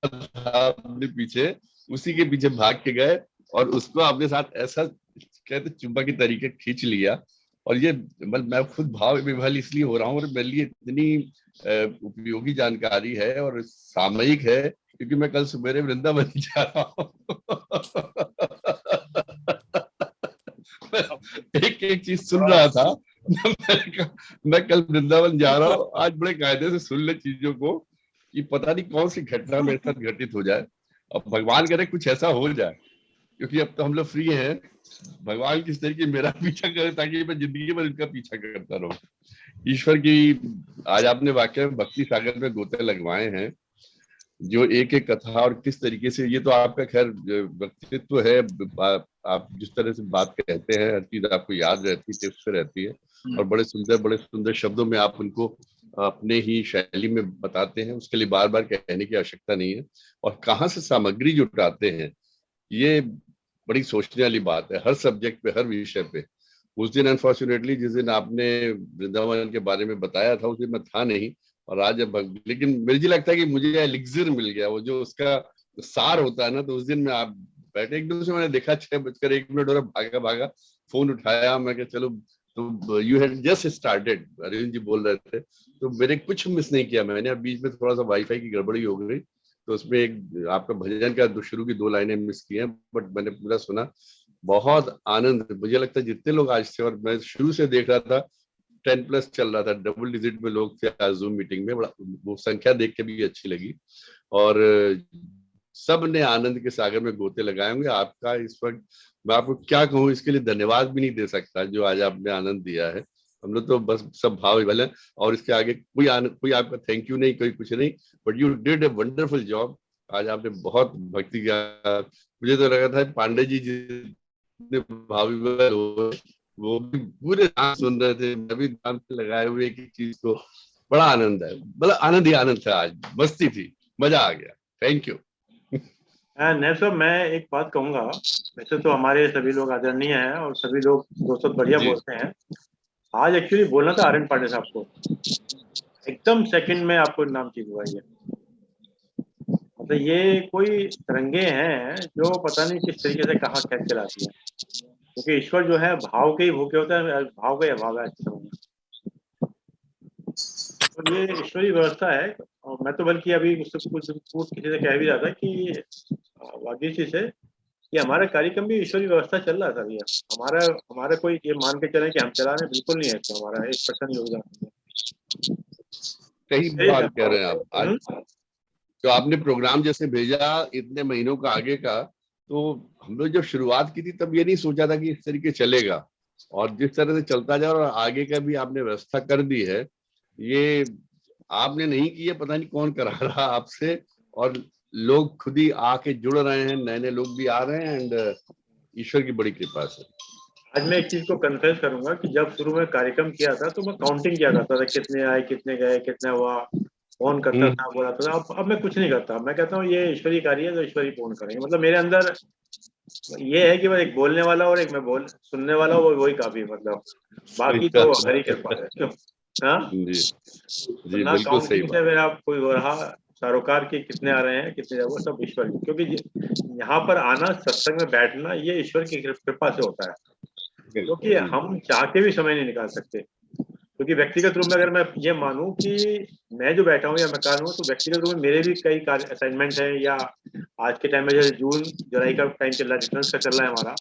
था अपने पीछे, उसी के पीछे भाग के गए और उसको अपने साथ ऐसा कहते चुंबक की तरीके खींच लिया। और ये मैं खुद भाव विभल इसलिए हो रहा हूँ और मेरे लिए इतनी उपयोगी जानकारी है और सामयिक है, क्योंकि मैं कल सवेरे वृंदावन जा रहा हूँ। एक एक चीज सुन रहा था। मैं कल वृंदावन जा रहा हूँ, आज बड़े कायदे से सुन ले चीजों को, कि पता नहीं कौन सी घटना मेरे साथ घटित हो जाए, और भगवान करे कुछ ऐसा हो जाए, क्योंकि अब तो हम लोग फ्री हैं। भगवान किस तरीके मेरा पीछा करे ताकि मैं जिंदगी भर इनका पीछा करता रहूं। ईश्वर की, आज आपने वाकई में भक्ति सागर में गोते लगवाए हैं, जो एक एक कथा और किस तरीके से, ये तो आपका खैर व्यक्तित्व है, आप जिस तरह से बात कहते हैं हर चीज आपको याद रहती है, टिप्स पे रहती है, और बड़े सुंदर शब्दों में आप उनको अपने ही शैली में बताते हैं, उसके लिए बार बार कहने की आवश्यकता नहीं है। और कहाँ से सामग्री जुटाते हैं, ये बड़ी सोचने वाली बात है, हर सब्जेक्ट पे, हर विषय पे। उस दिन अनफॉर्चुनेटली जिस दिन आपने वृंदावन के बारे में बताया था, उस दिन मैं था नहीं, और आज अब, लेकिन मुझे लगता है कि मुझे एलिक्सिर मिल गया, वो जो उसका सार होता है ना। तो उस दिन में आप बैठे, एकदम से मैंने देखा 6:01 और भागा भागा फोन उठाया, मैं कहा चलो, तो you had just started, Arvind ji बोल रहे थे, तो मेरे कुछ मिस नहीं किया मैंने। अब बीच में थोड़ा सा वाईफाई की गड़बड़ी हो गई, तो उसमें एक आपका भजन का शुरू की 2 लाइनें मिस की हैं, बट मैंने पूरा सुना। बहुत आनंद, मुझे लगता है जितने लोग आज थे, और मैं शुरू से देख रहा था 10+ चल रहा था, डबल डिजिट में लोग थे आज जूम मीटिंग में, बड़ा वो संख्या देख के भी अच्छी लगी। और सब ने आनंद के सागर में गोते लगाए होंगे। आपका इस वक्त मैं आपको क्या कहूँ, इसके लिए धन्यवाद भी नहीं दे सकता जो आज आपने आनंद दिया है। हम लोग तो बस सब भाव विभल है, और इसके आगे कोई आपका थैंक यू नहीं, कोई कुछ नहीं, but you did a wonderful job. आज आपने बहुत भक्ति किया, मुझे तो लगा था पांडे जी जितने भाव विभल हो, वो भी पूरे डांस सुन रहे थे, मैं भी डांस लगाए हुए एक चीज को, बड़ा आनंद है, बड़ा आनंद ही आनंद था, आज मस्ती थी, मजा आ गया। Thank you. नैब साहब, मैं एक बात कहूंगा। वैसे तो हमारे सभी लोग आदरणीय हैं और सभी लोग दोस्तों बढ़िया जी बोलते हैं, आज एक्चुअली बोलना था आर्यन पांडे साहब को, एकदम सेकंड में आपको नाम चेंज हुआ ये। मतलब ये कोई तरंगे हैं जो पता नहीं किस तरीके से कहाँ खींच के लाती है, क्योंकि ईश्वर जो है भाव के ही भूखे होता है, भाव का ही अभाव है अच्छे समय में। तो ये ईश्वरीय व्यवस्था है। और मैं तो बल्कि अभी कुछ किसी से कह भी रहा था कि वागीश जी से, कि हमारा कार्यक्रम भी ईश्वरीय व्यवस्था चल रहा था भैया। हमारा कोई ये मान के चले कि हम चला रहे, बिल्कुल नहीं है, तो हमारा 1% योगदान है। सही बात कह रहे हैं आप। आज जो आपने प्रोग्राम जैसे भेजा इतने महीनों का आगे का, तो हम लोग जब शुरुआत की थी तब ये नहीं सोचा था कि इस तरीके चलेगा, और जिस तरह से चलता जा रहा और आगे का भी आपने व्यवस्था कर दी है, ये आपने नहीं की है, पता नहीं कौन करा रहा आपसे, और लोग खुद ही आके जुड़ रहे हैं, नए नए लोग भी आ रहे हैं, एंड ईश्वर की बड़ी कृपा से। आज मैं एक चीज को कन्फेस करूंगा कि जब शुरू में कार्यक्रम किया था तो मैं काउंटिंग किया करता था, कितने आए, कितने गए, कितना हुआ, फोन करता था, बोलाता था। अब मैं कुछ नहीं करता, मैं कहता हूँ ये ईश्वरीय कार्य है तो ईश्वरी फोन करेंगे। मतलब मेरे अंदर ये है कि बस एक बोलने वाला और एक मैं सुनने वाला हूँ, वही काफी। मतलब बाकी तो हरी कृपा है। हाँ जी ना बिल्कुल सही काउंटिंग बात। से मेरा कोई हो रहा, सरोकार के कितने आ रहे हैं, कितने, वो सब ईश्वर की, क्योंकि यहाँ पर आना, सत्संग में बैठना, ये ईश्वर की कृपा से होता है। क्योंकि हम चाह के भी समय नहीं निकाल सकते। क्योंकि व्यक्तिगत रूप में अगर मैं ये मानूं कि मैं जो बैठा हूँ या मैं कर हूँ, तो व्यक्तिगत रूप में मेरे भी कई कार्य असाइनमेंट है, या आज के टाइम में जैसे जून जुलाई का टाइम चल रहा है, रिटर्न्स का चल रहा है हमारा,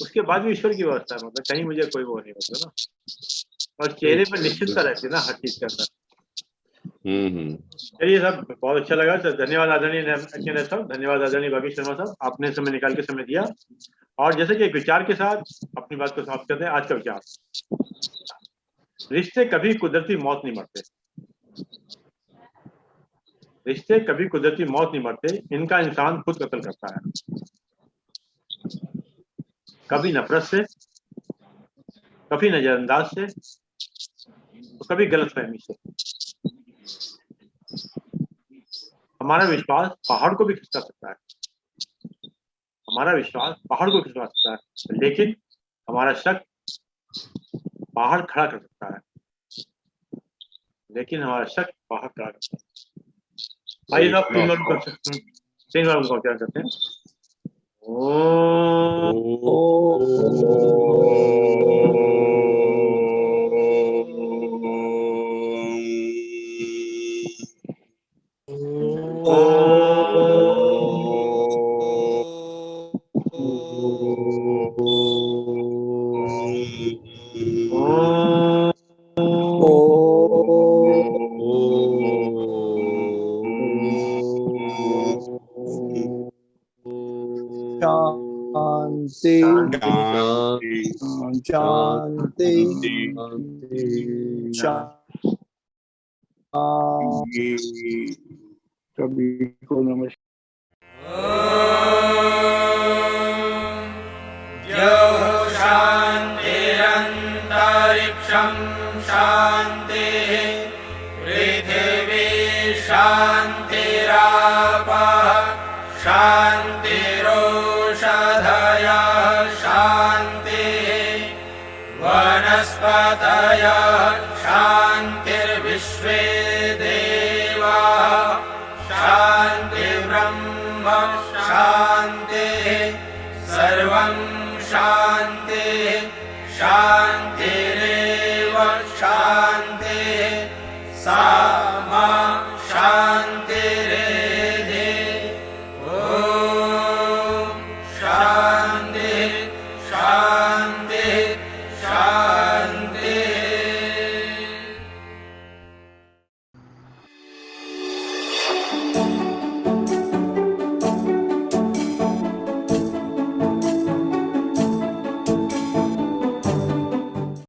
उसके बाद भी ईश्वर की व्यवस्था है। मतलब कहीं मुझे कोई वो नहीं होता ना, और चेहरे पर निश्चितता रहती है ना हर चीज के अंदर। चलिए साहब, बहुत अच्छा लगा सर, धन्यवाद आदरणीय साहब, धन्यवाद आदरणीय वागीश शर्मा साहब, आपने समय निकाल के समय दिया। और जैसे कि एक विचार के साथ अपनी बात को समाप्त करते हैं। आज का विचार, रिश्ते कभी कुदरती मौत नहीं मरते। रिश्ते कभी कुदरती मौत नहीं मरते, इनका इंसान खुद कत्ल करता है। कभी नफरत से, कभी नजरअंदाज से, तो कभी गलतफहमी से। हमारा विश्वास पहाड़ को भी खिसका सकता है, हमारा विश्वास पहाड़ को खिसका सकता है, लेकिन हमारा शक पहाड़ खड़ा कर सकता है। लेकिन हमारा शक पहाड़ खड़ा कर सकता है। आइए साहब, 3 बार उनको क्या करते हैं। सभी को नमस्कार। शान्तिरन्तरिक्षं शान्तिः पृथिवी शान्तिरापः शान्तिरोषधयः शान्तिः वनस्पतयः शान्तिर्विश्वे देवाः शान्तिर्ब्रह्म शान्तिः सर्वं शान्तिः शान्तिरेव शान्तिः सा